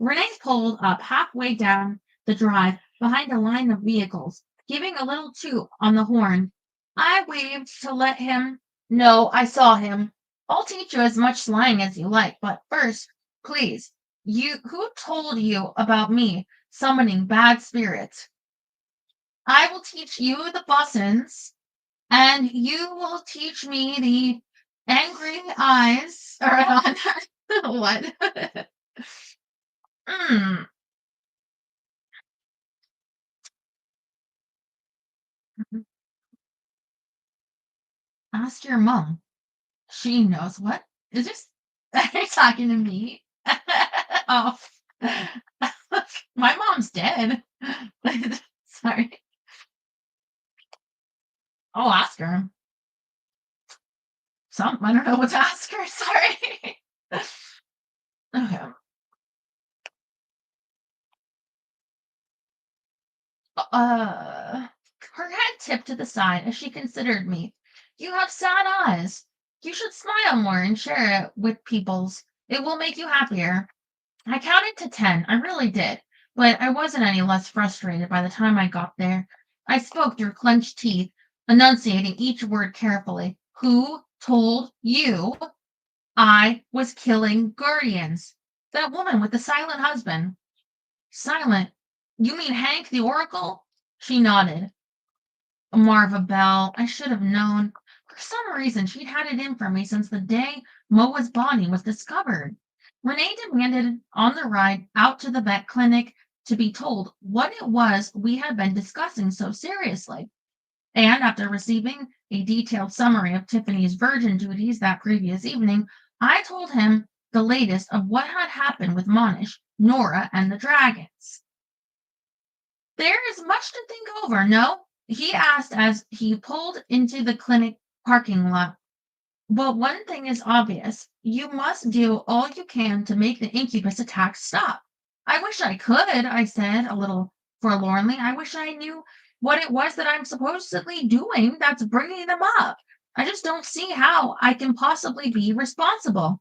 Renee pulled up halfway down the drive behind a line of vehicles, giving a little toot on the horn. I waved to let him know I saw him. I'll teach you as much slang as you like, but first, please, who told you about me summoning bad spirits? I will teach you the buttons, and you will teach me the angry eyes. Or what? mm. Ask your mom. She knows what. Is this? Are you talking to me? Oh, my mom's dead. Sorry. I'll ask her. I don't know what to ask her. Sorry. Okay. Her head tipped to the side as she considered me. You have sad eyes. You should smile more and share it with people's. It will make you happier. I counted to 10, I really did, but I wasn't any less frustrated by the time I got there. I spoke through clenched teeth, enunciating each word carefully. Who told you I was killing guardians? That woman with the silent husband. Silent? You mean Hank the Oracle? She nodded. Marva Bell. I should have known. For some reason, she'd had it in for me since the day Moa's body was discovered. Renee demanded on the ride out to the vet clinic to be told what it was we had been discussing so seriously. And after receiving a detailed summary of Tiffany's virgin duties that previous evening, I told him the latest of what had happened with Monish, Nora, and the dragons. There is much to think over, no? He asked as he pulled into the clinic parking lot. But one thing is obvious. You must do all you can to make the incubus attacks stop. I wish I could, I said a little forlornly. I wish I knew what it was that I'm supposedly doing that's bringing them up. I just don't see how I can possibly be responsible.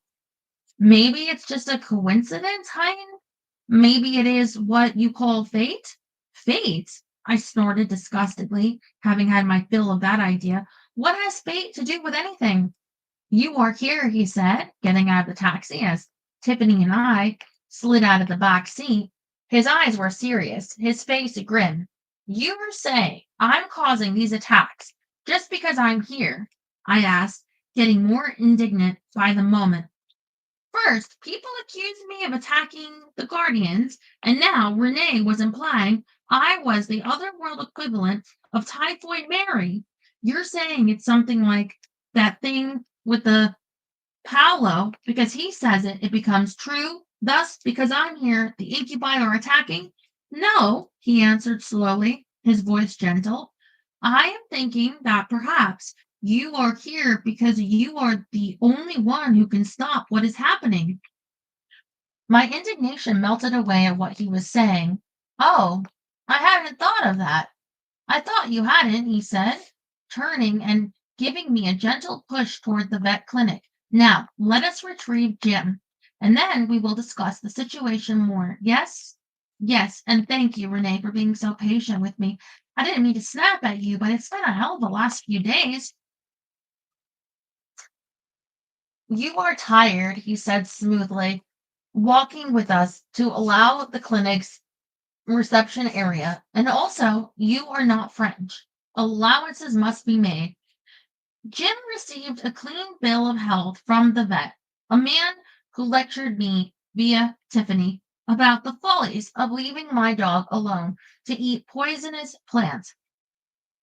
Maybe it's just a coincidence, Hein? Maybe it is what you call fate? Fate? I snorted disgustedly, having had my fill of that idea. What has fate to do with anything? You are here, he said, getting out of the taxi as Tiffany and I slid out of the back seat. His eyes were serious, his face grim. You are saying I'm causing these attacks just because I'm here? I asked, getting more indignant by the moment. First, people accused me of attacking the Guardians, and now Renee was implying I was the otherworld equivalent of Typhoid Mary. You're saying it's something like that thing with the Paolo, because he says it, it becomes true. Thus, because I'm here, the incubi are attacking? No, he answered slowly, his voice gentle. I am thinking that perhaps you are here because you are the only one who can stop what is happening. My indignation melted away at what he was saying. Oh, I hadn't thought of that. I thought you hadn't, he said, turning and giving me a gentle push toward the vet clinic. Now, let us retrieve Jim, and then we will discuss the situation more. Yes? Yes, and thank you, Renee, for being so patient with me. I didn't mean to snap at you, but it's been a hell of a last few days. You are tired, he said smoothly, walking with us to allow the clinic's reception area, and also you are not French. Allowances must be made. Jim received a clean bill of health from the vet, a man who lectured me via Tiffany about the follies of leaving my dog alone to eat poisonous plants.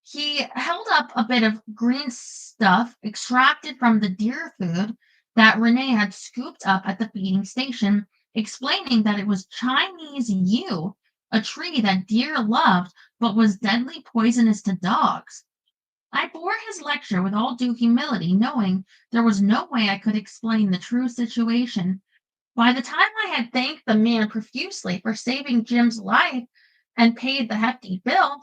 He held up a bit of green stuff extracted from the deer food that Renee had scooped up at the feeding station, explaining that it was Chinese yew, a tree that deer loved but was deadly poisonous to dogs. I bore his lecture with all due humility, knowing there was no way I could explain the true situation. By the time I had thanked the man profusely for saving Jim's life and paid the hefty bill,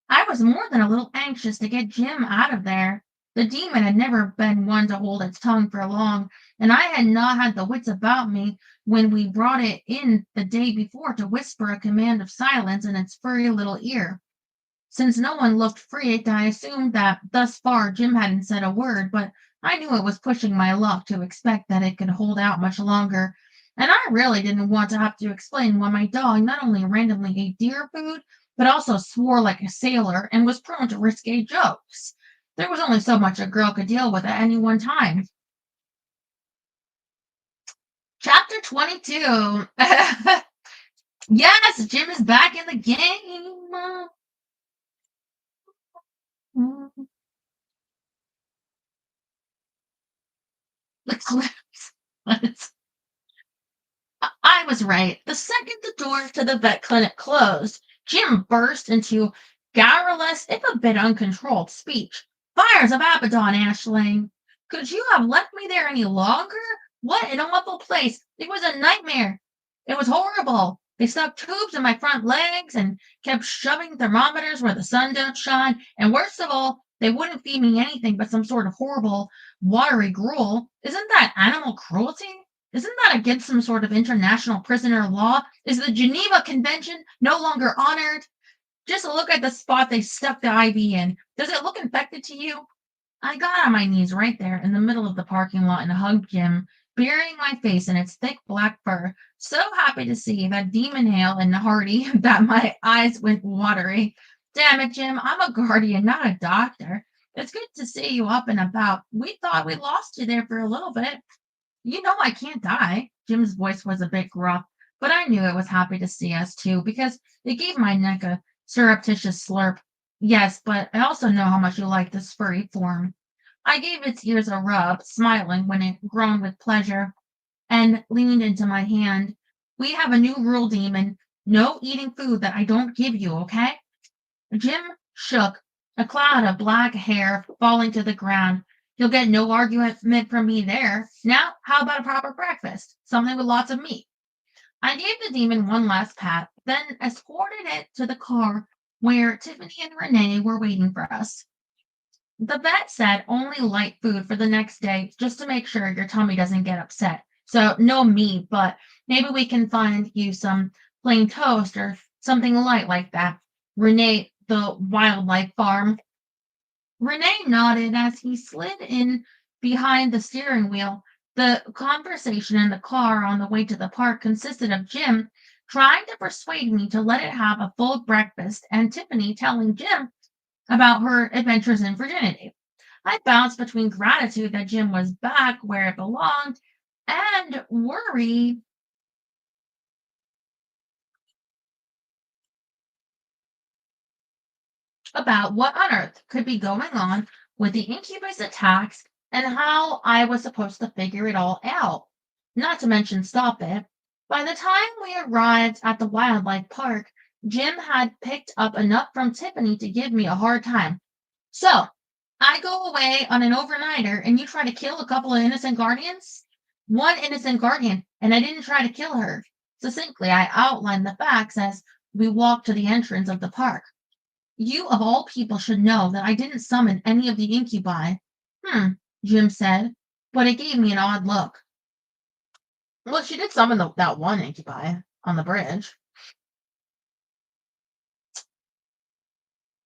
I was more than a little anxious to get Jim out of there. The demon had never been one to hold its tongue for long, and I had not had the wits about me when we brought it in the day before to whisper a command of silence in its furry little ear. Since no one looked freaked, I assumed that thus far Jim hadn't said a word, but I knew it was pushing my luck to expect that it could hold out much longer. And I really didn't want to have to explain why my dog not only randomly ate deer food, but also swore like a sailor and was prone to risque jokes. There was only so much a girl could deal with at any one time. Chapter 22. Yes, Jim is back in the game. The clips. I was right. The second the door to the vet clinic closed, Jim burst into garrulous, if a bit uncontrolled speech. Fires of Abaddon, Ashling. Could you have left me there any longer? What an awful place. It was a nightmare. It was horrible. They stuck tubes in my front legs and kept shoving thermometers where the sun don't shine. And worst of all, they wouldn't feed me anything but some sort of horrible, watery gruel. Isn't that animal cruelty? Isn't that against some sort of international prisoner law? Is the Geneva Convention no longer honored? Just look at the spot they stuck the IV in. Does it look infected to you? I got on my knees right there in the middle of the parking lot and hugged Jim, burying my face in its thick black fur, so happy to see that demon hale and Hardy that my eyes went watery. Damn it, Jim, I'm a guardian, not a doctor. It's good to see you up and about. We thought we lost you there for a little bit. You know I can't die. Jim's voice was a bit gruff, but I knew it was happy to see us too because it gave my neck a surreptitious slurp. Yes, but I also know how much you like this furry form. I gave its ears a rub, smiling when it groaned with pleasure, and leaned into my hand. We have a new rule, Demon. No eating food that I don't give you, okay? Jim shook, a cloud of black hair falling to the ground. You'll get no argument from me there. Now, how about a proper breakfast? Something with lots of meat. I gave the demon one last pat, then escorted it to the car where Tiffany and Renee were waiting for us. The vet said only light food for the next day, just to make sure your tummy doesn't get upset. So no meat, but maybe we can find you some plain toast or something light like that. Renee, the wildlife farm. Renee nodded as he slid in behind the steering wheel. The conversation in the car on the way to the park consisted of Jim trying to persuade me to let it have a full breakfast and Tiffany telling Jim about her adventures in virginity. I bounced between gratitude that Jim was back where it belonged and worry about what on earth could be going on with the incubus attacks and how I was supposed to figure it all out. Not to mention stop it. By the time we arrived at the wildlife park, Jim had picked up enough from Tiffany to give me a hard time. So, I go away on an overnighter and you try to kill a couple of innocent guardians? One innocent guardian, and I didn't try to kill her. Succinctly, I outlined the facts as we walked to the entrance of the park. You, of all people, should know that I didn't summon any of the incubi. Jim said, but it gave me an odd look. Well, she did summon that one incubi on the bridge.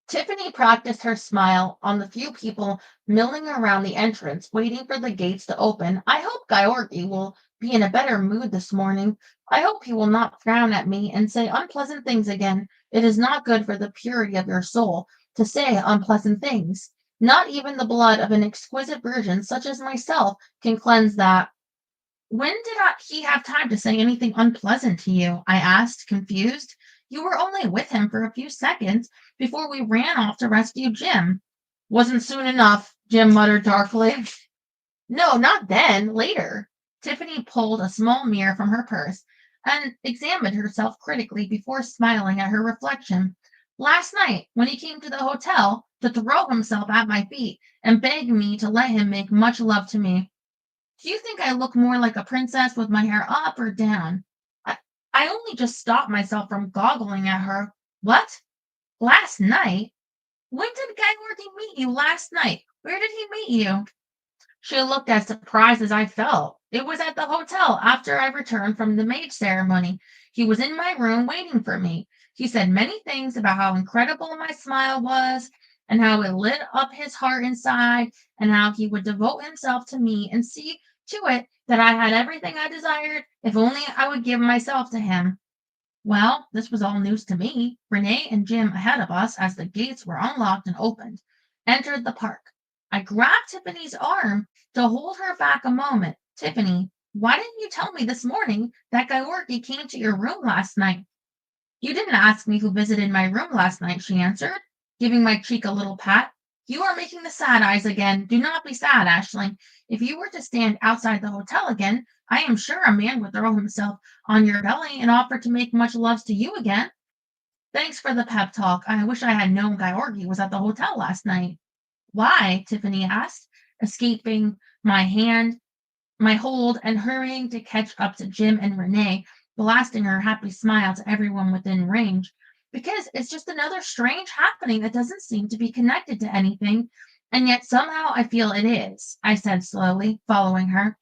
Tiffany practiced her smile on the few people milling around the entrance, waiting for the gates to open. I hope Georgi will be in a better mood this morning. I hope he will not frown at me and say unpleasant things again. It is not good for the purity of your soul to say unpleasant things. Not even the blood of an exquisite virgin such as myself can cleanse that. When did he have time to say anything unpleasant to you? I asked, confused. You were only with him for a few seconds before we ran off to rescue Jim. Wasn't soon enough, Jim muttered darkly. No, not then, later. Tiffany pulled a small mirror from her purse and examined herself critically before smiling at her reflection. Last night, when he came to the hotel to throw himself at my feet and beg me to let him make much love to me. Do you think I look more like a princess with my hair up or down? I only just stopped myself from goggling at her. What? Last night? When did Georgi meet you last night? Where did he meet you? She looked as surprised as I felt. It was at the hotel after I returned from the maid ceremony. He was in my room waiting for me. He said many things about how incredible my smile was and how it lit up his heart inside and how he would devote himself to me and see to it that I had everything I desired if only I would give myself to him. Well, this was all news to me. Renee and Jim ahead of us as the gates were unlocked and opened, entered the park. I grabbed Tiffany's arm to hold her back a moment. Tiffany, why didn't you tell me this morning that Georgi came to your room last night? You didn't ask me who visited my room last night, she answered, giving my cheek a little pat. You are making the sad eyes again. Do not be sad, Ashling. If you were to stand outside the hotel again, I am sure a man would throw himself on your belly and offer to make much love to you again. Thanks for the pep talk. I wish I had known Georgi was at the hotel last night. Why? Tiffany asked, escaping my hold, and hurrying to catch up to Jim and Renee, blasting her happy smile to everyone within range. Because it's just another strange happening that doesn't seem to be connected to anything, and yet somehow I feel it is, I said slowly, following her.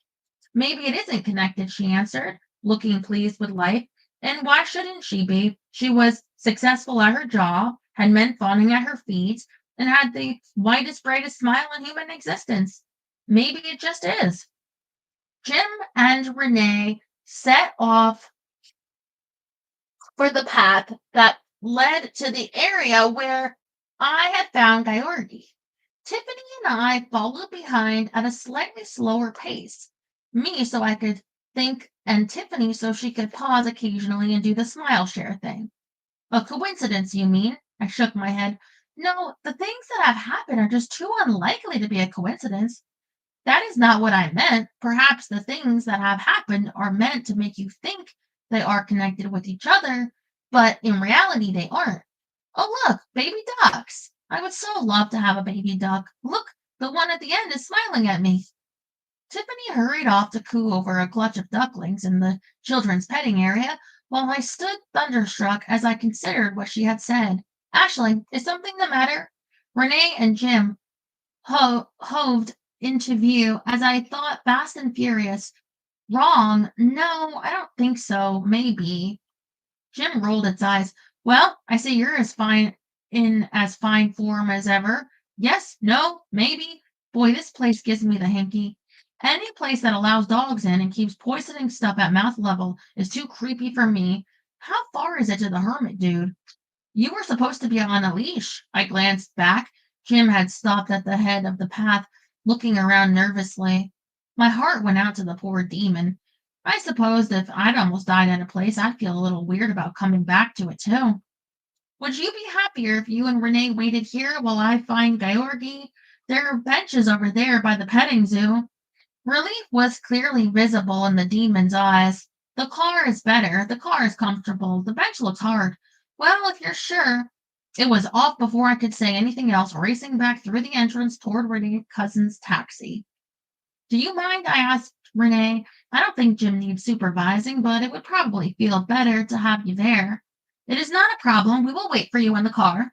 Maybe it isn't connected, she answered, looking pleased with life. And why shouldn't she be? She was successful at her job, had men fawning at her feet, and had the whitest, brightest smile in human existence. Maybe it just is. Jim and Renee set off for the path that led to the area where I had found Georgi. Tiffany and I followed behind at a slightly slower pace. Me so I could think, and Tiffany so she could pause occasionally and do the smile share thing. A coincidence, you mean? I shook my head. No, the things that have happened are just too unlikely to be a coincidence. That is not what I meant. Perhaps the things that have happened are meant to make you think they are connected with each other, but in reality they aren't. Oh, look, baby ducks. I would so love to have a baby duck. Look, the one at the end is smiling at me. Tiffany hurried off to coo over a clutch of ducklings in the children's petting area, while I stood thunderstruck as I considered what she had said. Ashley, is something the matter? Renee and Jim hoved into view as I thought fast and furious. Wrong? No, I don't think so. Maybe. Jim rolled its eyes. Well, I see you're in as fine form as ever. Yes, no, maybe. Boy, this place gives me the hinky. Any place that allows dogs in and keeps poisoning stuff at mouth level is too creepy for me. How far is it to the hermit dude? You were supposed to be on a leash. I glanced back. Jim had stopped at the head of the path, looking around nervously. My heart went out to the poor demon. I suppose if I'd almost died at a place, I'd feel a little weird about coming back to it, too. Would you be happier if you and Renee waited here while I find Georgi? There are benches over there by the petting zoo. Relief was clearly visible in the demon's eyes. The car is better. The car is comfortable. The bench looks hard. Well, if you're sure. It was off before I could say anything else, racing back through the entrance toward Renee's cousin's taxi. Do you mind? I asked Renee. I don't think Jim needs supervising, but it would probably feel better to have you there. It is not a problem. We will wait for you in the car.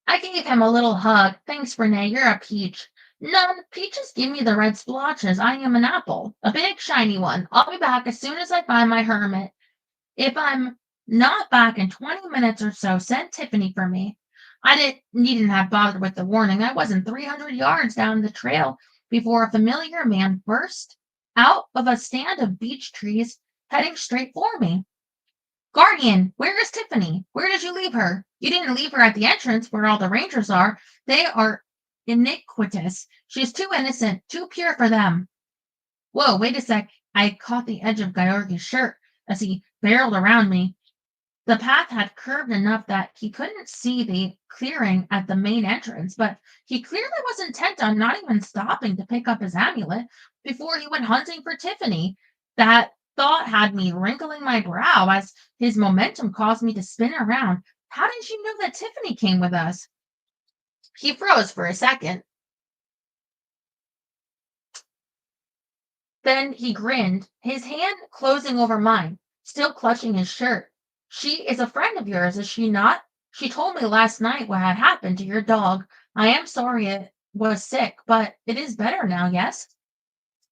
I gave him a little hug. Thanks, Renee. You're a peach. None. Peaches give me the red splotches. I am an apple. A big, shiny one. I'll be back as soon as I find my hermit. If I'm not back in 20 minutes or so, send Tiffany for me. Needn't have bothered with the warning. I wasn't 300 yards down the trail before a familiar man burst out of a stand of beech trees, heading straight for me. Guardian, where is Tiffany? Where did you leave her? You didn't leave her at the entrance where all the rangers are. They are iniquitous. She's too innocent, too pure for them. Whoa, wait a sec. I caught the edge of Georgi's shirt as he barreled around me. The path had curved enough that he couldn't see the clearing at the main entrance, but he clearly was intent on not even stopping to pick up his amulet before he went hunting for Tiffany. That thought had me wrinkling my brow as his momentum caused me to spin around. How did you know that Tiffany came with us? He froze for a second. Then he grinned, his hand closing over mine, still clutching his shirt. She is a friend of yours, is she not? She told me last night what had happened to your dog. I am sorry it was sick, but it is better now, yes?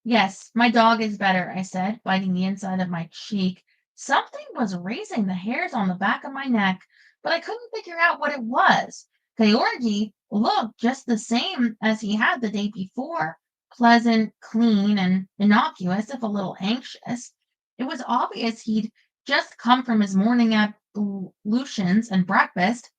Yes, my dog is better, I said, biting the inside of my cheek. Something was raising the hairs on the back of my neck, but I couldn't figure out what it was. Georgi looked just the same as he had the day before, pleasant, clean, and innocuous, if a little anxious. It was obvious he'd just come from his morning ablutions and breakfast.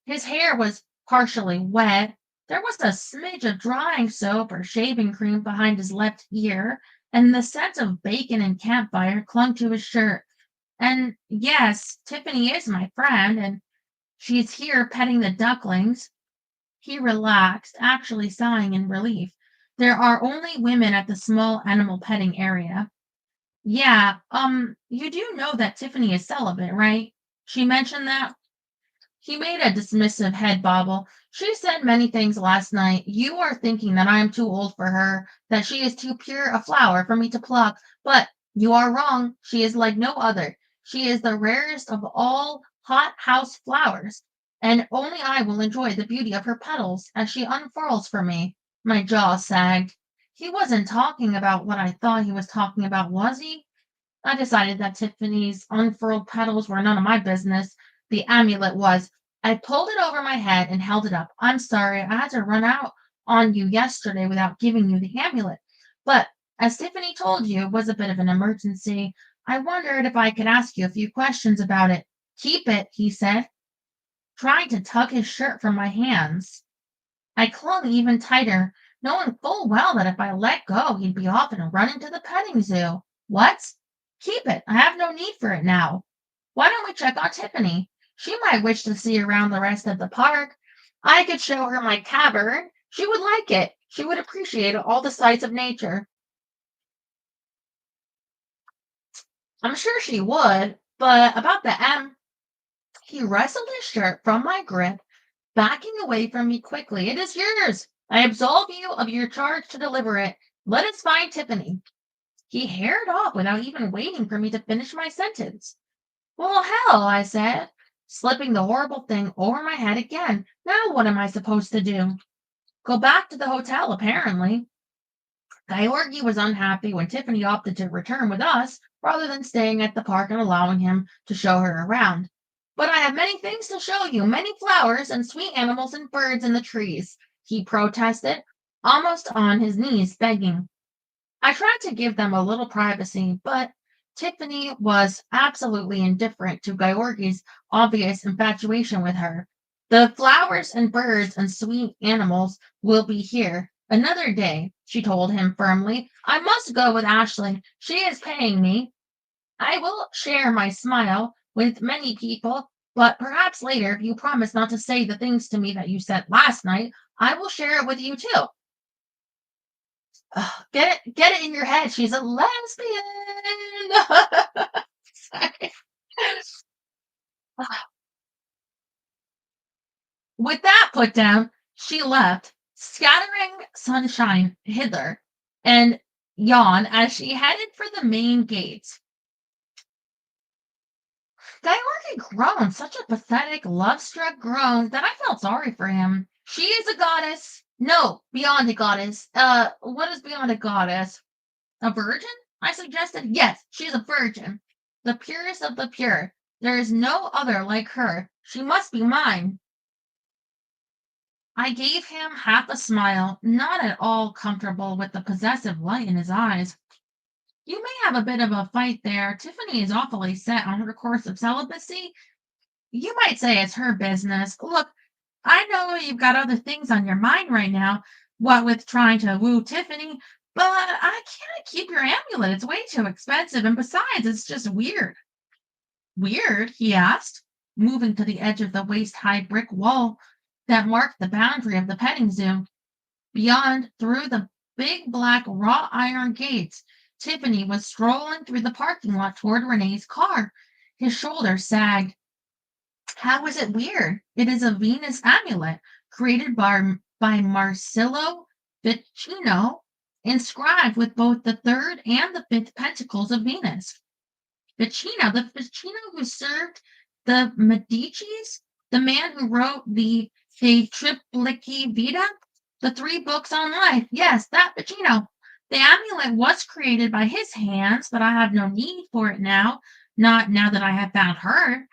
His hair was partially wet. There was a smidge of drying soap or shaving cream behind his left ear, and the scent of bacon and campfire clung to his shirt. And yes, Tiffany is my friend, and she's here petting the ducklings. He relaxed, actually sighing in relief. There are only women at the small animal petting area. Yeah, you do know that Tiffany is celibate, right? She mentioned that. He made a dismissive head bobble. She said many things last night. You are thinking that I am too old for her, that she is too pure a flower for me to pluck, but you are wrong. She is like no other. She is the rarest of all hot house flowers, and only I will enjoy the beauty of her petals as she unfurls for me. My jaw sagged. He wasn't talking about what I thought he was talking about, was he? I decided that Tiffany's unfurled petals were none of my business. The amulet was. I pulled it over my head and held it up. I'm sorry, I had to run out on you yesterday without giving you the amulet. But as Tiffany told you, it was a bit of an emergency. I wondered if I could ask you a few questions about it. Keep it, he said, trying to tug his shirt from my hands. I clung even tighter, knowing full well that if I let go, he'd be off and run into the petting zoo. What? Keep it. I have no need for it now. Why don't we check on Tiffany? She might wish to see around the rest of the park. I could show her my cavern. She would like it. She would appreciate all the sights of nature. I'm sure she would, but about the M, he wrestled his shirt from my grip, backing away from me quickly. It is yours. I absolve you of your charge to deliver it. Let us find Tiffany. He haired off without even waiting for me to finish my sentence. Well, hell, I said, slipping the horrible thing over my head again. Now what am I supposed to do? Go back to the hotel, apparently. Georgi was unhappy when Tiffany opted to return with us rather than staying at the park and allowing him to show her around. But I have many things to show you, many flowers and sweet animals and birds in the trees, he protested, almost on his knees, begging. I tried to give them a little privacy, but Tiffany was absolutely indifferent to Georgi's obvious infatuation with her. The flowers and birds and sweet animals will be here another day, she told him firmly. I must go with Ashley. She is paying me. I will share my smile with many people, but perhaps later, if you promise not to say the things to me that you said last night, I will share it with you too. Get it in your head. She's a lesbian. Sorry. With that put down, she left, scattering sunshine hither and yon as she headed for the main gate. Georgi groaned, such a pathetic, love-struck groan that I felt sorry for him. She is a goddess. No, beyond a goddess. What is beyond a goddess? A virgin? I suggested. Yes, she is a virgin. The purest of the pure. There is no other like her. She must be mine. I gave him half a smile, not at all comfortable with the possessive light in his eyes. You may have a bit of a fight there. Tiffany is awfully set on her course of celibacy. You might say it's her business. Look, I know you've got other things on your mind right now, what with trying to woo Tiffany, but I can't keep your amulet. It's way too expensive, and besides, it's just weird. Weird? He asked, moving to the edge of the waist-high brick wall that marked the boundary of the petting zoo. Beyond, through the big black wrought iron gates, Tiffany was strolling through the parking lot toward Renee's car. His shoulders sagged. How is it weird? It is a Venus amulet created by Marsilio Ficino, inscribed with both the third and the fifth pentacles of Venus. The Ficino who served the Medicis, the man who wrote the De Triplici Vita, the three books on life. Yes, that Ficino. The amulet was created by his hands, but I have no need for it now, not now that I have found her.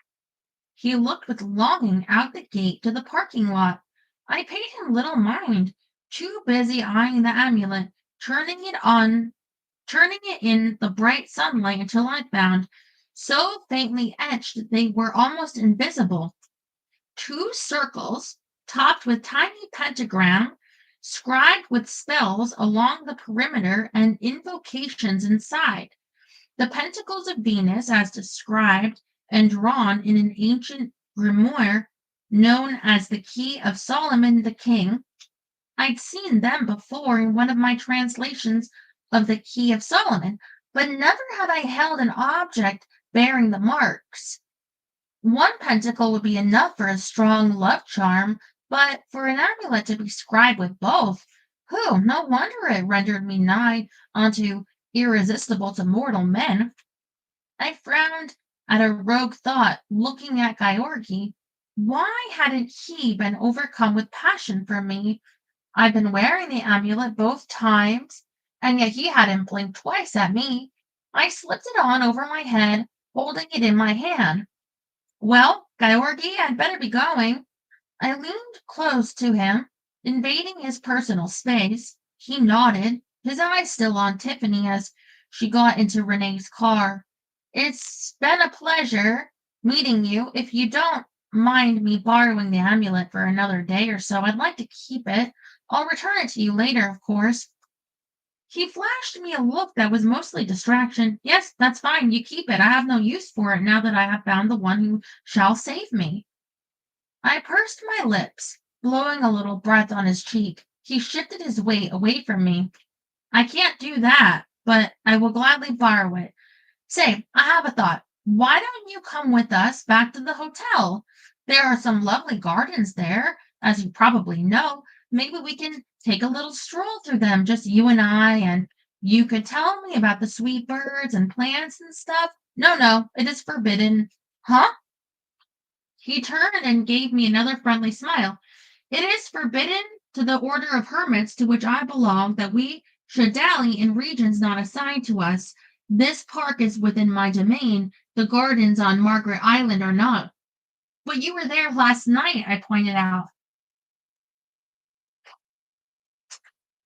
He looked with longing out the gate to the parking lot. I paid him little mind, too busy eyeing the amulet, turning it in the bright sunlight until I found, so faintly etched they were almost invisible, two circles topped with tiny pentagram, scribed with spells along the perimeter and invocations inside. The pentacles of Venus, as described and drawn in an ancient grimoire known as the Key of Solomon the King. I'd seen them before in one of my translations of the Key of Solomon, but never had I held an object bearing the marks. One pentacle would be enough for a strong love charm, but for an amulet to be scribed with both, no wonder it rendered me nigh unto irresistible to mortal men. I frowned at a rogue thought, looking at Georgi. Why hadn't he been overcome with passion for me? I've been wearing the amulet both times and yet he hadn't blinked twice at me. I slipped it on over my head, holding it in my hand. Well, Georgi, I'd better be going. I leaned close to him, invading his personal space. He nodded, his eyes still on Tiffany as she got into Renee's car. It's been a pleasure meeting you. If you don't mind me borrowing the amulet for another day or so, I'd like to keep it. I'll return it to you later, of course. He flashed me a look that was mostly distraction. Yes, that's fine. You keep it. I have no use for it now that I have found the one who shall save me. I pursed my lips, blowing a little breath on his cheek. He shifted his weight away from me. I can't do that, but I will gladly borrow it. Say, I have a thought. Why don't you come with us back to the hotel? There are some lovely gardens there, as you probably know. Maybe we can take a little stroll through them, just you and I, and you could tell me about the sweet birds and plants and stuff. No, no, it is forbidden. Huh? He turned and gave me another friendly smile. It is forbidden to the order of hermits to which I belong that we should dally in regions not assigned to us. This park is within my domain. The gardens on Margaret Island are not. But you were there last night, I pointed out.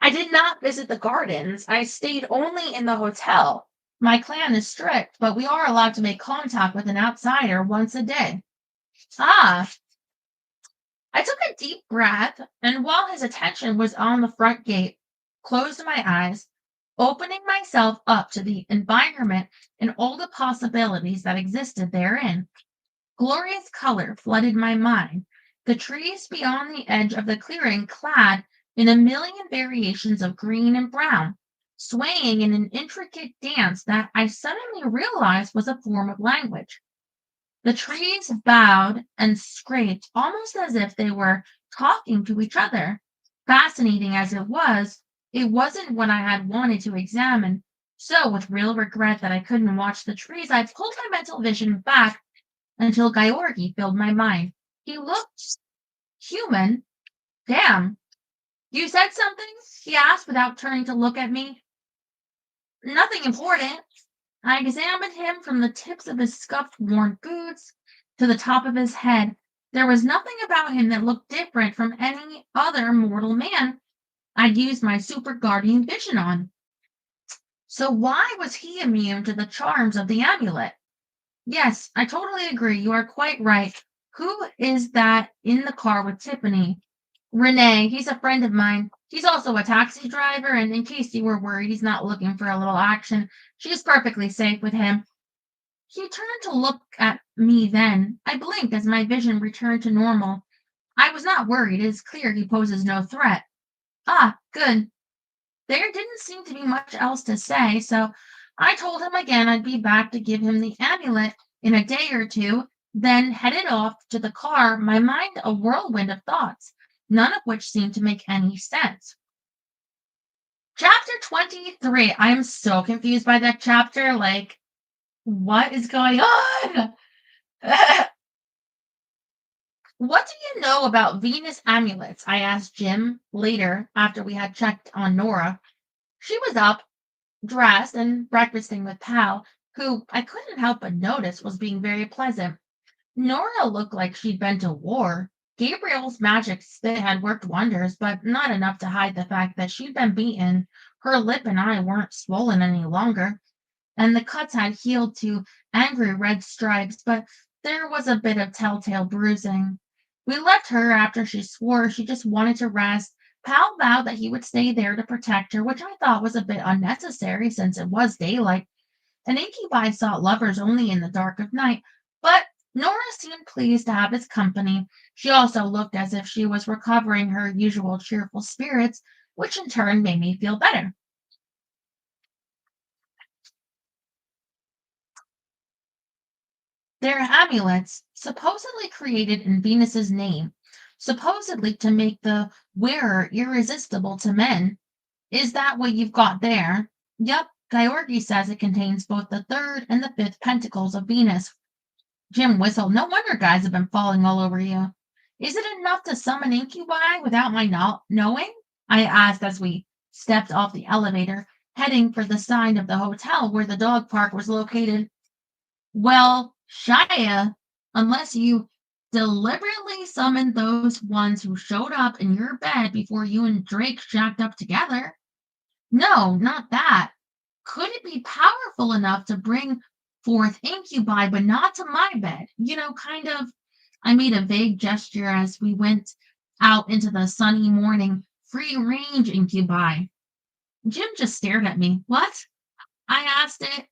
I did not visit the gardens. I stayed only in the hotel. My clan is strict, but we are allowed to make contact with an outsider once a day. Ah, I took a deep breath, and while his attention was on the front gate, closed my eyes, opening myself up to the environment and all the possibilities that existed therein. Glorious color flooded my mind. The trees beyond the edge of the clearing clad in a million variations of green and brown, swaying in an intricate dance that I suddenly realized was a form of language. The trees bowed and scraped almost as if they were talking to each other. Fascinating as it wasn't what I had wanted to examine. So, with real regret that I couldn't watch the trees, I pulled my mental vision back until Georgi filled my mind. He looked human. Damn. You said something? He asked without turning to look at me. Nothing important. I examined him from the tips of his scuffed, worn boots to the top of his head. There was nothing about him that looked different from any other mortal man I'd used my super guardian vision on. So why was he immune to the charms of the amulet? Yes, I totally agree. You are quite right. Who is that in the car with Tiffany? Renee, he's a friend of mine. He's also a taxi driver, and in case you were worried, he's not looking for a little action. She's perfectly safe with him. He turned to look at me then. I blinked as my vision returned to normal. I was not worried. It is clear he poses no threat. Ah, good. There didn't seem to be much else to say, so I told him again I'd be back to give him the amulet in a day or two, then headed off to the car, my mind a whirlwind of thoughts, none of which seemed to make any sense. Chapter 23. I am so confused by that chapter. Like, what is going on? What do you know about Venus amulets? I asked Jim later after we had checked on Nora. She was up, dressed, and breakfasting with Pal, who I couldn't help but notice was being very pleasant. Nora looked like she'd been to war. Gabriel's magic spit had worked wonders, but not enough to hide the fact that she'd been beaten. Her lip and eye weren't swollen any longer, and the cuts had healed to angry red stripes, but there was a bit of telltale bruising. We left her after she swore she just wanted to rest. Pal vowed that he would stay there to protect her, which I thought was a bit unnecessary since it was daylight. An incubi sought lovers only in the dark of night, but Nora seemed pleased to have his company. She also looked as if she was recovering her usual cheerful spirits, which in turn made me feel better. They're amulets, supposedly created in Venus's name, supposedly to make the wearer irresistible to men. Is that what you've got there? Yup, Georgi says it contains both the third and the fifth pentacles of Venus. Jim whistled. No wonder guys have been falling all over you. Is it enough to summon incubi without my knowing? I asked as we stepped off the elevator. heading for the side of the hotel where the dog park was located. Well, Shia, unless you deliberately summoned those ones who showed up in your bed before you and Drake shacked up together. No, not that. Could it be powerful enough to bring forth incubi, but not to my bed? Kind of. I made a vague gesture as we went out into the sunny morning. Free range incubi. Jim just stared at me. What? I asked it.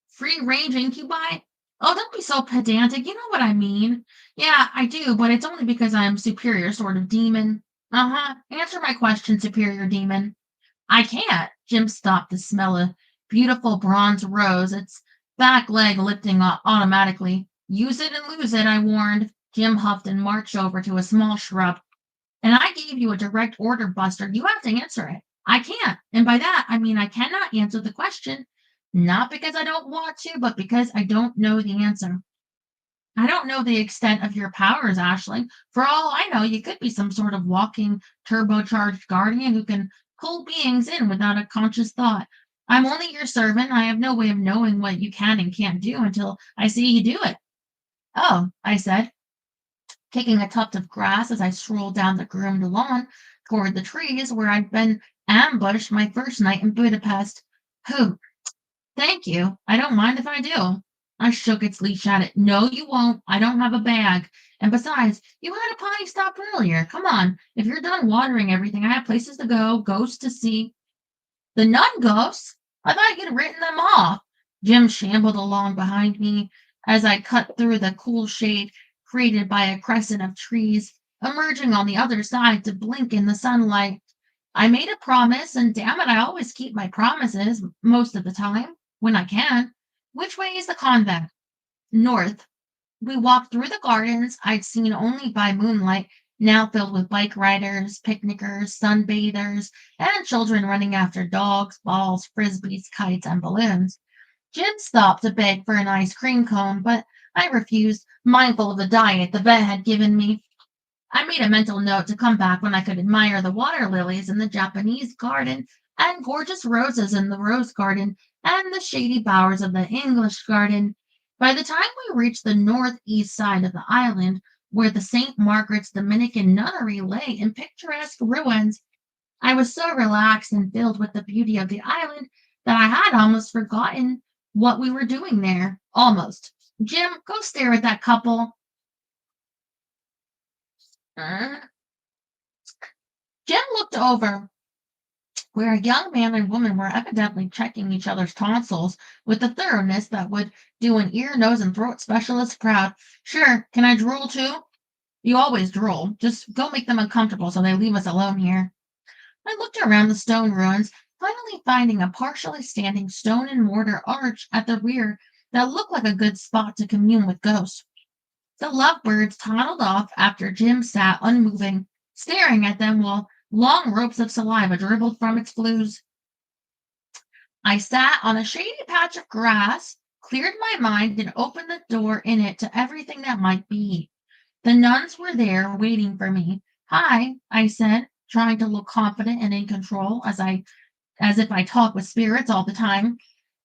Free range incubi? Oh, don't be so pedantic. You know what I mean. Yeah, I do, but it's only because I'm superior sort of demon. Uh-huh. Answer my question, superior demon. I can't. Jim stopped to smell a beautiful bronze rose, its back leg lifting automatically. Use it and lose it, I warned. Jim huffed and marched over to a small shrub. And I gave you a direct order, Buster. You have to answer it. I can't. And by that, I mean I cannot answer the question. Not because I don't want to, but because I don't know the answer. I don't know the extent of your powers, Ashley. For all I know, you could be some sort of walking, turbocharged guardian who can pull beings in without a conscious thought. I'm only your servant. I have no way of knowing what you can and can't do until I see you do it. Oh, I said, kicking a tuft of grass as I strolled down the groomed lawn toward the trees where I'd been ambushed my first night in Budapest. Who? Thank you. I don't mind if I do. I shook its leash at it. No, you won't. I don't have a bag. And besides, you had a potty stop earlier. Come on. If you're done watering everything, I have places to go, ghosts to see. The nun ghosts? I thought you'd written them off. Jim shambled along behind me as I cut through the cool shade created by a crescent of trees, emerging on the other side to blink in the sunlight. I made a promise, and damn it, I always keep my promises most of the time, when I can. Which way is the convent? North. We walked through the gardens I'd seen only by moonlight, now filled with bike riders, picnickers, sunbathers, and children running after dogs, balls, frisbees, kites, and balloons. Jim stopped to beg for an ice cream cone, but I refused, mindful of the diet the vet had given me. I made a mental note to come back when I could admire the water lilies in the Japanese garden and gorgeous roses in the rose garden and the shady bowers of the English garden. By the time we reached the northeast side of the island, where the St. Margaret's Dominican nunnery lay in picturesque ruins, I was so relaxed and filled with the beauty of the island that I had almost forgotten what we were doing there. Almost. Jim, go stare at that couple. Uh, Jim looked over where a young man and woman were evidently checking each other's tonsils with a thoroughness that would do an ear, nose, and throat specialist proud. Sure, can I drool too? You always drool. Just go make them uncomfortable so they leave us alone here. I looked around the stone ruins, finally finding a partially standing stone and mortar arch at the rear that looked like a good spot to commune with ghosts. The lovebirds toddled off after Jim sat unmoving, staring at them while long ropes of saliva dribbled from its flues. I sat on a shady patch of grass, cleared my mind, and opened the door in it to everything that might be. The nuns were there waiting for me. Hi, I said, trying to look confident and in control as if I talk with spirits all the time.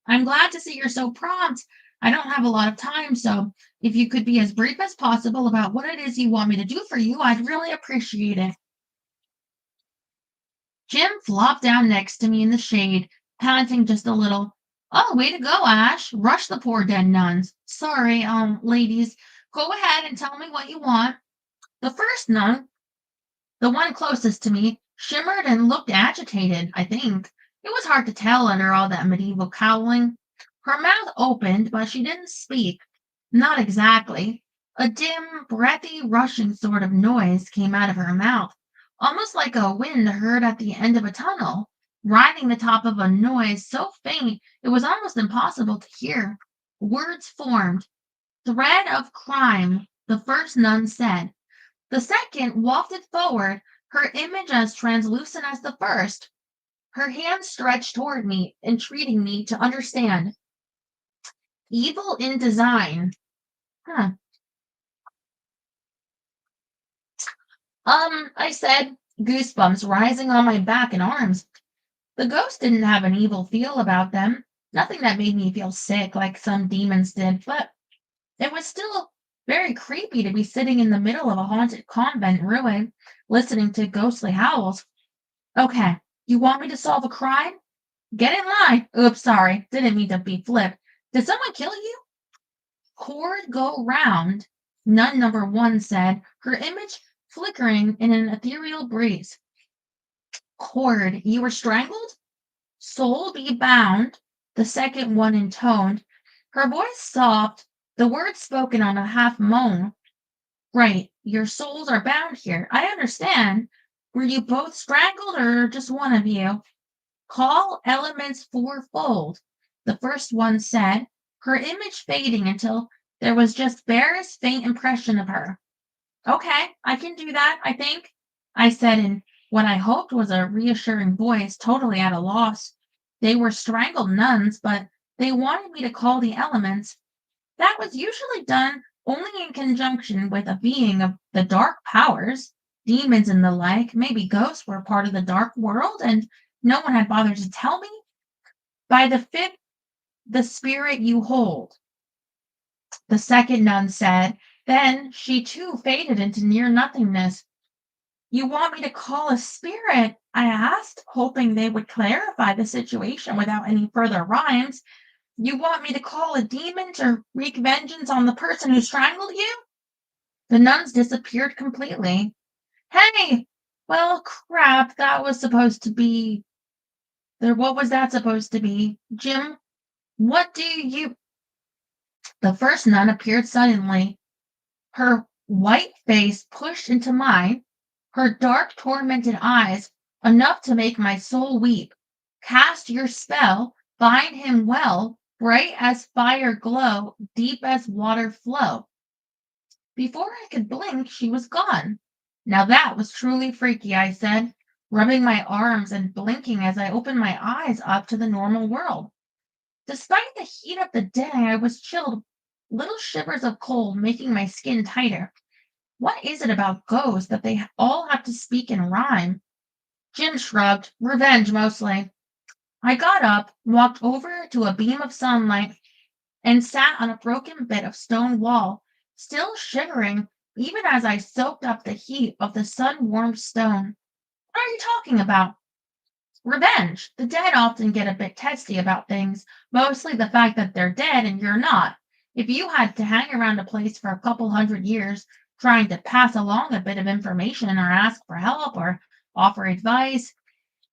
I'm glad to see you're so prompt. I don't have a lot of time, so if you could be as brief as possible about what it is you want me to do for you, I'd really appreciate it. Jim flopped down next to me in the shade, panting just a little. Oh, way to go, Ash. Rush the poor dead nuns. Sorry, ladies. Go ahead and tell me what you want. The first nun, the one closest to me, shimmered and looked agitated, I think. It was hard to tell under all that medieval cowling. Her mouth opened, but she didn't speak. Not exactly. A dim, breathy, rushing sort of noise came out of her mouth, almost like a wind heard at the end of a tunnel, riding the top of a noise so faint it was almost impossible to hear. Words formed. Thread of crime, the first nun said. The second wafted forward, her image as translucent as the first. Her hand stretched toward me, entreating me to understand. Evil in design. Huh. I said, goosebumps rising on my back and arms. The ghosts didn't have an evil feel about them, nothing that made me feel sick like some demons did, but it was still very creepy to be sitting in the middle of a haunted convent ruin, listening to ghostly howls. Okay, you want me to solve a crime? Get in line. Oops, sorry. Didn't mean to be flip. Did someone kill you? Cord go round, nun number one said, her image flickering in an ethereal breeze. Cord, you were strangled? Soul be bound, the second one intoned. Her voice soft, the words spoken on a half moan. Right, your souls are bound here. I understand. Were you both strangled or just one of you? Call elements fourfold, the first one said, her image fading until there was just barest faint impression of her. Okay, I can do that, I think, I said in what I hoped was a reassuring voice, totally at a loss. They were strangled nuns, but they wanted me to call the elements. That was usually done only in conjunction with a being of the dark powers. Demons and the like, maybe ghosts were part of the dark world, and no one had bothered to tell me. By the fifth, the spirit you hold, the second nun said. Then she too faded into near nothingness. You want me to call a spirit? I asked, hoping they would clarify the situation without any further rhymes. You want me to call a demon to wreak vengeance on the person who strangled you? The nuns disappeared completely. Hey, well, crap, that was supposed to be. What was that supposed to be? Jim, what do you. The first nun appeared suddenly, her white face pushed into mine, her dark, tormented eyes, enough to make my soul weep. Cast your spell, bind him well, bright as fire glow, deep as water flow. Before I could blink, she was gone. Now that was truly freaky, I said, rubbing my arms and blinking as I opened my eyes up to the normal world. Despite the heat of the day, I was chilled, little shivers of cold making my skin tighter. What is it about ghosts that they all have to speak in rhyme? Jim shrugged. Revenge, mostly. I got up, walked over to a beam of sunlight, and sat on a broken bit of stone wall, still shivering even as I soaked up the heat of the sun-warmed stone. What are you talking about? Revenge. The dead often get a bit testy about things, mostly the fact that they're dead and you're not. If you had to hang around a place for a couple hundred years trying to pass along a bit of information or ask for help or offer advice,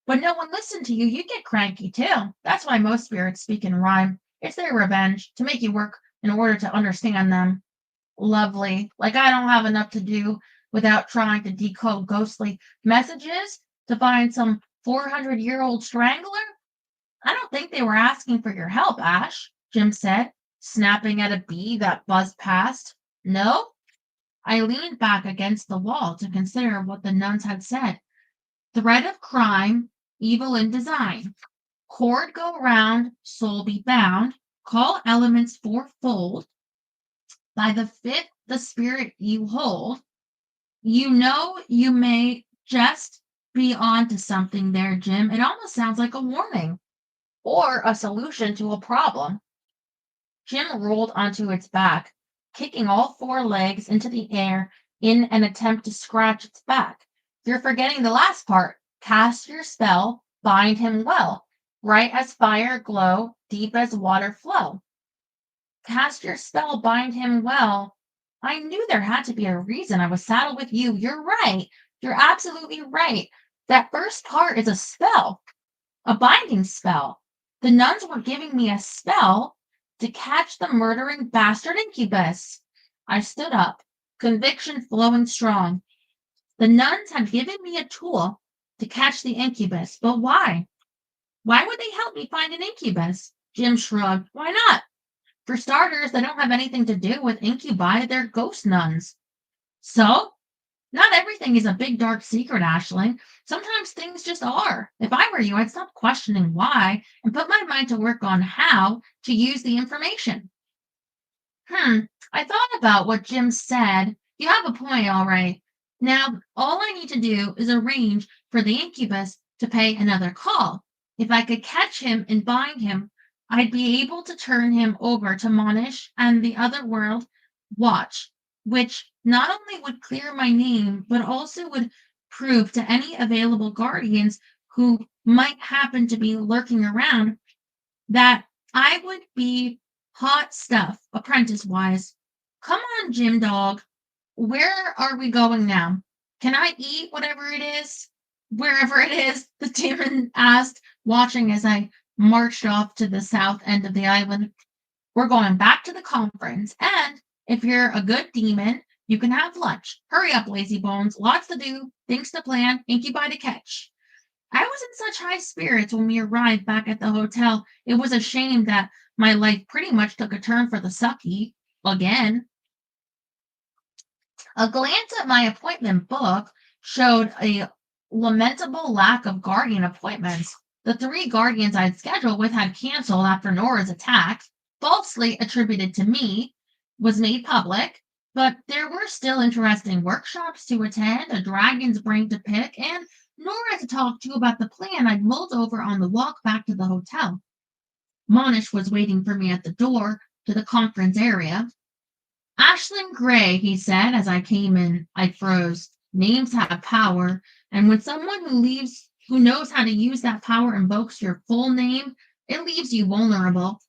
but no one listened to you, you get cranky too. That's why most spirits speak in rhyme. It's their revenge to make you work in order to understand them. Lovely. Like I don't have enough to do without trying to decode ghostly messages to find some 400-year-old strangler? I don't think they were asking for your help, Ash, Jim said, snapping at a bee that buzzed past. No? I leaned back against the wall to consider what the nuns had said. Threat of crime, evil in design. Cord go round, soul be bound. Call elements fourfold. By the fifth, the spirit you hold. You know you may just be on to something there, Jim. It almost sounds like a warning or a solution to a problem. Jim rolled onto its back, kicking all four legs into the air in an attempt to scratch its back. You're forgetting the last part. Cast your spell, bind him well, bright as fire glow, deep as water flow. Cast your spell, bind him well. I knew there had to be a reason I was saddled with you. You're right. You're absolutely right. That first part is a spell, a binding spell. The nuns were giving me a spell to catch the murdering bastard incubus. I stood up, conviction flowing strong. The nuns had given me a tool to catch the incubus, but why? Why would they help me find an incubus? Jim shrugged. Why not? For starters, they don't have anything to do with incubi, they're ghost nuns. So, not everything is a big dark secret, Ashling. Sometimes things just are. If I were you, I'd stop questioning why and put my mind to work on how to use the information. I thought about what Jim said. You have a point, all right. Now, all I need to do is arrange for the incubus to pay another call. If I could catch him and bind him, I'd be able to turn him over to Monish and the other world watch, which not only would clear my name, but also would prove to any available guardians who might happen to be lurking around that I would be hot stuff, apprentice wise. Come on, Jim Dog. Where are we going now? Can I eat whatever it is? Wherever it is, the demon asked, watching as I marched off to the south end of the island. We're going back to the conference, and if you're a good demon, you can have lunch. Hurry up, lazy bones. Lots to do, things to plan, incubi to catch. I was in such high spirits when we arrived back at the hotel. It was a shame that my life pretty much took a turn for the sucky again. A glance at my appointment book showed a lamentable lack of guardian appointments. The 3 guardians I'd scheduled with had canceled after Nora's attack, falsely attributed to me, was made public, but there were still interesting workshops to attend, a dragon's brain to pick, and Nora to talk to about the plan I'd mulled over on the walk back to the hotel. Monish was waiting for me at the door to the conference area. Ashlyn Gray, he said as I came in. I froze. Names have power, and when someone who knows how to use that power invokes your full name, it leaves you vulnerable.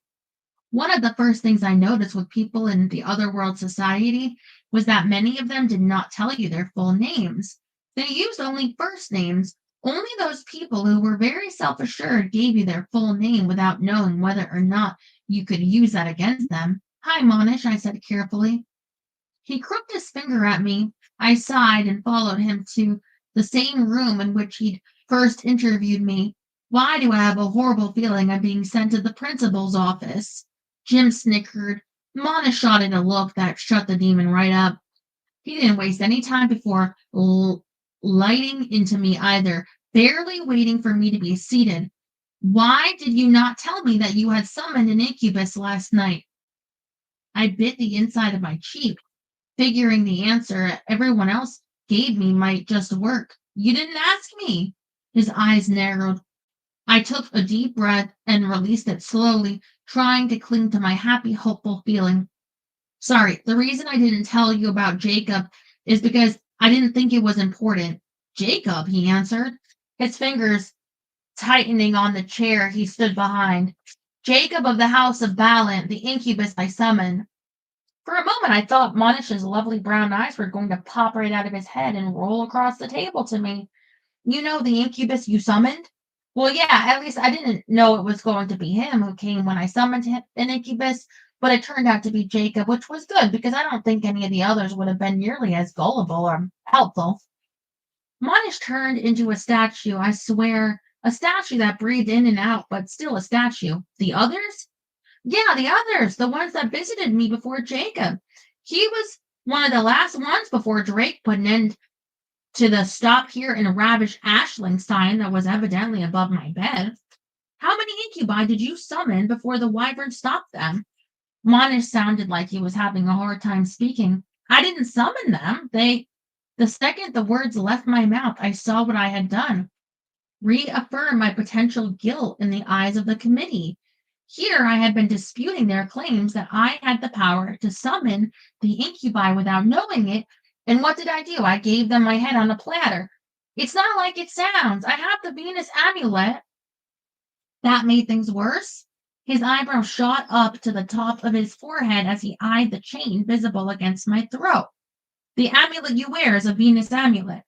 One of the first things I noticed with people in the Otherworld Society was that many of them did not tell you their full names. They used only first names. Only those people who were very self-assured gave you their full name without knowing whether or not you could use that against them. Hi, Monish, I said carefully. He crooked his finger at me. I sighed and followed him to the same room in which he'd first interviewed me. Why do I have a horrible feeling I'm being sent to the principal's office? Jim snickered. Monish shot in a look that shut the demon right up. He didn't waste any time before lighting into me either, barely waiting for me to be seated. Why did you not tell me that you had summoned an incubus last night? I bit the inside of my cheek, figuring the answer everyone else gave me might just work. You didn't ask me. His eyes narrowed. I took a deep breath and released it slowly, trying to cling to my happy, hopeful feeling. Sorry, the reason I didn't tell you about Jacob is because I didn't think it was important. Jacob, he answered, his fingers tightening on the chair he stood behind. Jacob of the House of Ballant, the incubus I summoned. For a moment, I thought Monish's lovely brown eyes were going to pop right out of his head and roll across the table to me. You know the incubus you summoned? Well, yeah, at least I didn't know it was going to be him who came when I summoned him, an incubus, but it turned out to be Jacob, which was good because I don't think any of the others would have been nearly as gullible or helpful. Monish turned into a statue, I swear, a statue that breathed in and out, but still a statue. The others? Yeah, the others, the ones that visited me before Jacob. He was one of the last ones before Drake put an end to the stop here and ravish Ashling sign that was evidently above my bed. How many incubi did you summon before the wyvern stopped them? Monish sounded like he was having a hard time speaking. I didn't summon them. The second the words left my mouth, I saw what I had done. Reaffirm my potential guilt in the eyes of the committee. Here I had been disputing their claims that I had the power to summon the incubi without knowing it, and what did I do? I gave them my head on a platter. It's not like it sounds. I have the Venus amulet. That made things worse. His eyebrow shot up to the top of his forehead as he eyed the chain visible against my throat. The amulet you wear is a Venus amulet.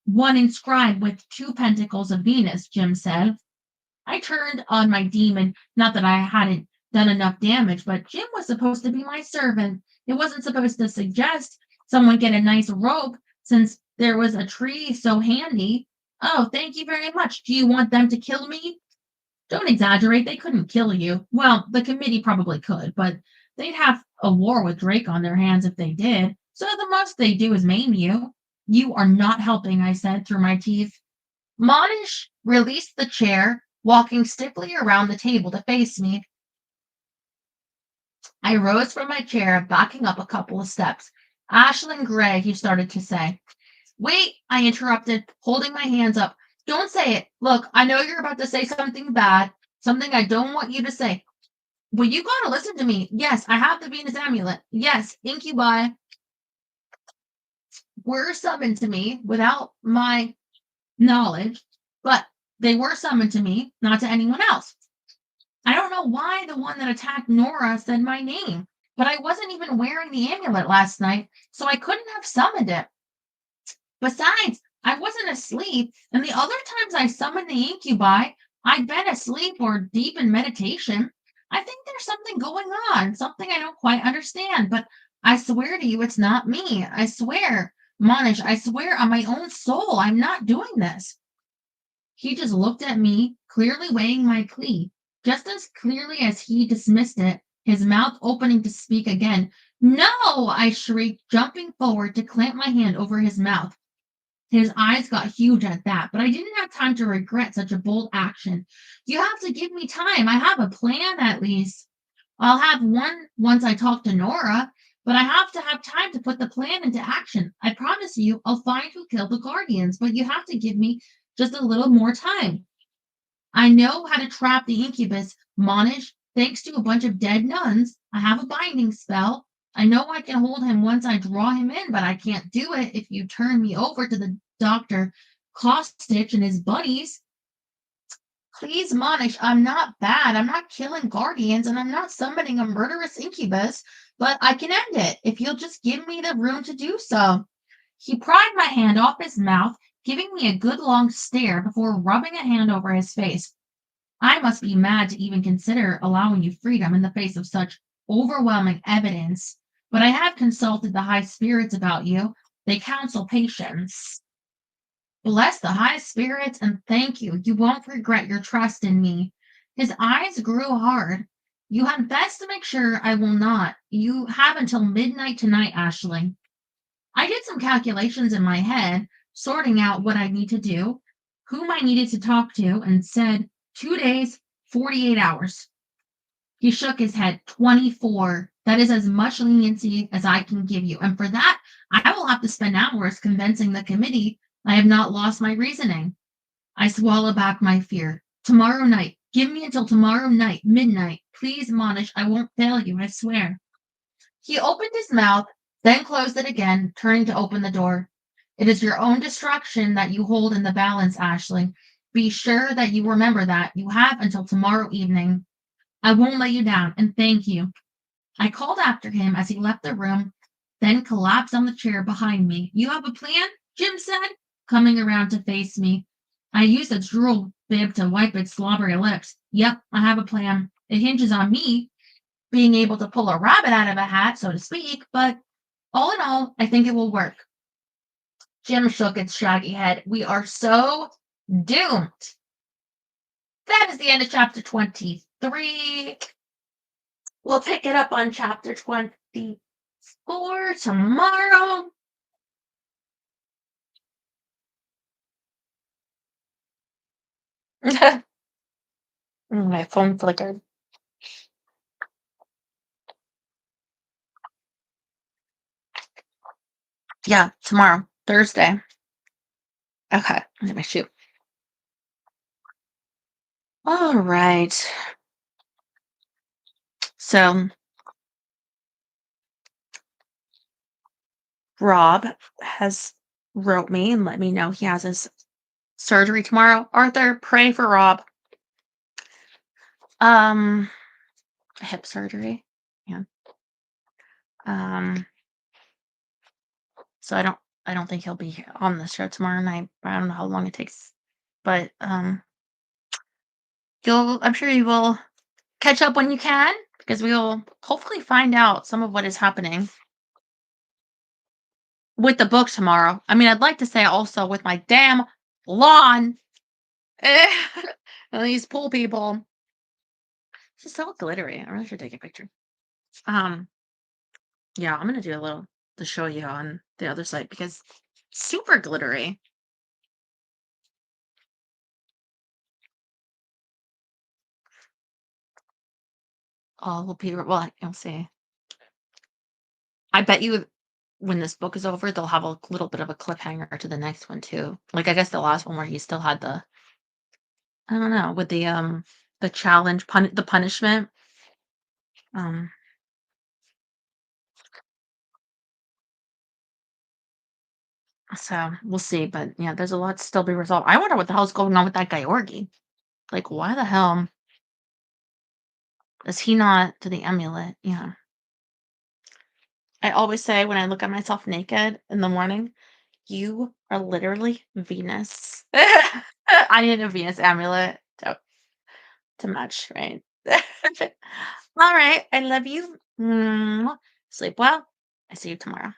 One inscribed with 2 pentacles of Venus, Jim said. I turned on my demon, not that I hadn't done enough damage, but Jim was supposed to be my servant. It wasn't supposed to suggest someone get a nice rope since there was a tree so handy. Oh, thank you very much. Do you want them to kill me? Don't exaggerate. They couldn't kill you. Well, the committee probably could, but they'd have a war with Drake on their hands if they did. So the most they do is maim you. You are not helping, I said through my teeth. Monish released the chair, walking stiffly around the table to face me. I rose from my chair, backing up a couple of steps. Ashlyn Gray, he started to say. Wait, I interrupted, holding my hands up. Don't say it. Look, I know you're about to say something bad, something I don't want you to say. But you gotta listen to me. Yes, I have the Venus amulet. Yes, incubi were summoned to me without my knowledge, but they were summoned to me, not to anyone else. I don't know why the one that attacked Nora said my name, but I wasn't even wearing the amulet last night, so I couldn't have summoned it. Besides, I wasn't asleep, and the other times I summoned the incubi, I'd been asleep or deep in meditation. I think there's something going on, something I don't quite understand, but I swear to you, it's not me. I swear, Monish, I swear on my own soul, I'm not doing this. He just looked at me, clearly weighing my plea, just as clearly as he dismissed it, his mouth opening to speak again. No! I shrieked, jumping forward to clamp my hand over his mouth. His eyes got huge at that, but I didn't have time to regret such a bold action. You have to give me time. I have a plan at least. I'll have one once I talk to Nora, but I have to have time to put the plan into action. I promise you, I'll find who killed the Guardians, but you have to give me just a little more time. I know how to trap the incubus, Monish, thanks to a bunch of dead nuns. I have a binding spell. I know I can hold him once I draw him in, but I can't do it if you turn me over to the Dr. Costitch and his buddies. Please, Monish, I'm not bad. I'm not killing guardians, and I'm not summoning a murderous incubus, but I can end it if you'll just give me the room to do so. He pried my hand off his mouth, giving me a good long stare before rubbing a hand over his face. I must be mad to even consider allowing you freedom in the face of such overwhelming evidence, but I have consulted the high spirits about you. They counsel patience. Bless the high spirits and thank you. You won't regret your trust in me. His eyes grew hard. You had best to make sure I will not. You have until midnight tonight, Ashley. I did some calculations in my head, sorting out what I need to do, whom I needed to talk to, and said 2 days, 48 hours. He shook his head. 24. That is as much leniency as I can give you. And for that, I will have to spend hours convincing the committee I have not lost my reasoning. I swallow back my fear. Tomorrow night. Give me until tomorrow night, midnight. Please, Monish, I won't fail you, I swear. He opened his mouth, then closed it again, turning to open the door. It is your own destruction that you hold in the balance, Ashley. Be sure that you remember that. You have until tomorrow evening. I won't let you down, and thank you. I called after him as he left the room, then collapsed on the chair behind me. You have a plan? Jim said, coming around to face me. I used a drool bib to wipe its slobbery lips. Yep, I have a plan. It hinges on me being able to pull a rabbit out of a hat, so to speak, but all in all, I think it will work. Jim shook its shaggy head. We are so doomed. That is the end of chapter 23. We'll pick it up on chapter 24 tomorrow. My phone flickered. Yeah, tomorrow, Thursday. Okay, let me shoot. All right. So, Rob has wrote me and let me know he has his surgery tomorrow. Arthur, pray for Rob. Hip surgery. Yeah. So I don't think he'll be on the show tomorrow night. I don't know how long it takes. But I'm sure you will catch up when you can because we'll hopefully find out some of what is happening with the book tomorrow. I mean, I'd like to say also with my damn lawn. And these pool people. It's just so glittery. I really should take a picture. Yeah, I'm gonna do a little to show you on the other side because it's super glittery. All people, well, you'll see. I bet you when this book is over, they'll have a little bit of a cliffhanger to the next one too. Like, I guess the last one where he still had the I don't know, with the challenge the punishment. Um, so we'll see, but yeah, there's a lot to still be resolved. I wonder what the hell's going on with that guy Orgy. Like, why the hell is he not to the amulet? Yeah. I always say when I look at myself naked in the morning, you are literally Venus. I need a Venus amulet to match, right? All right. I love you. Sleep well. I see you tomorrow.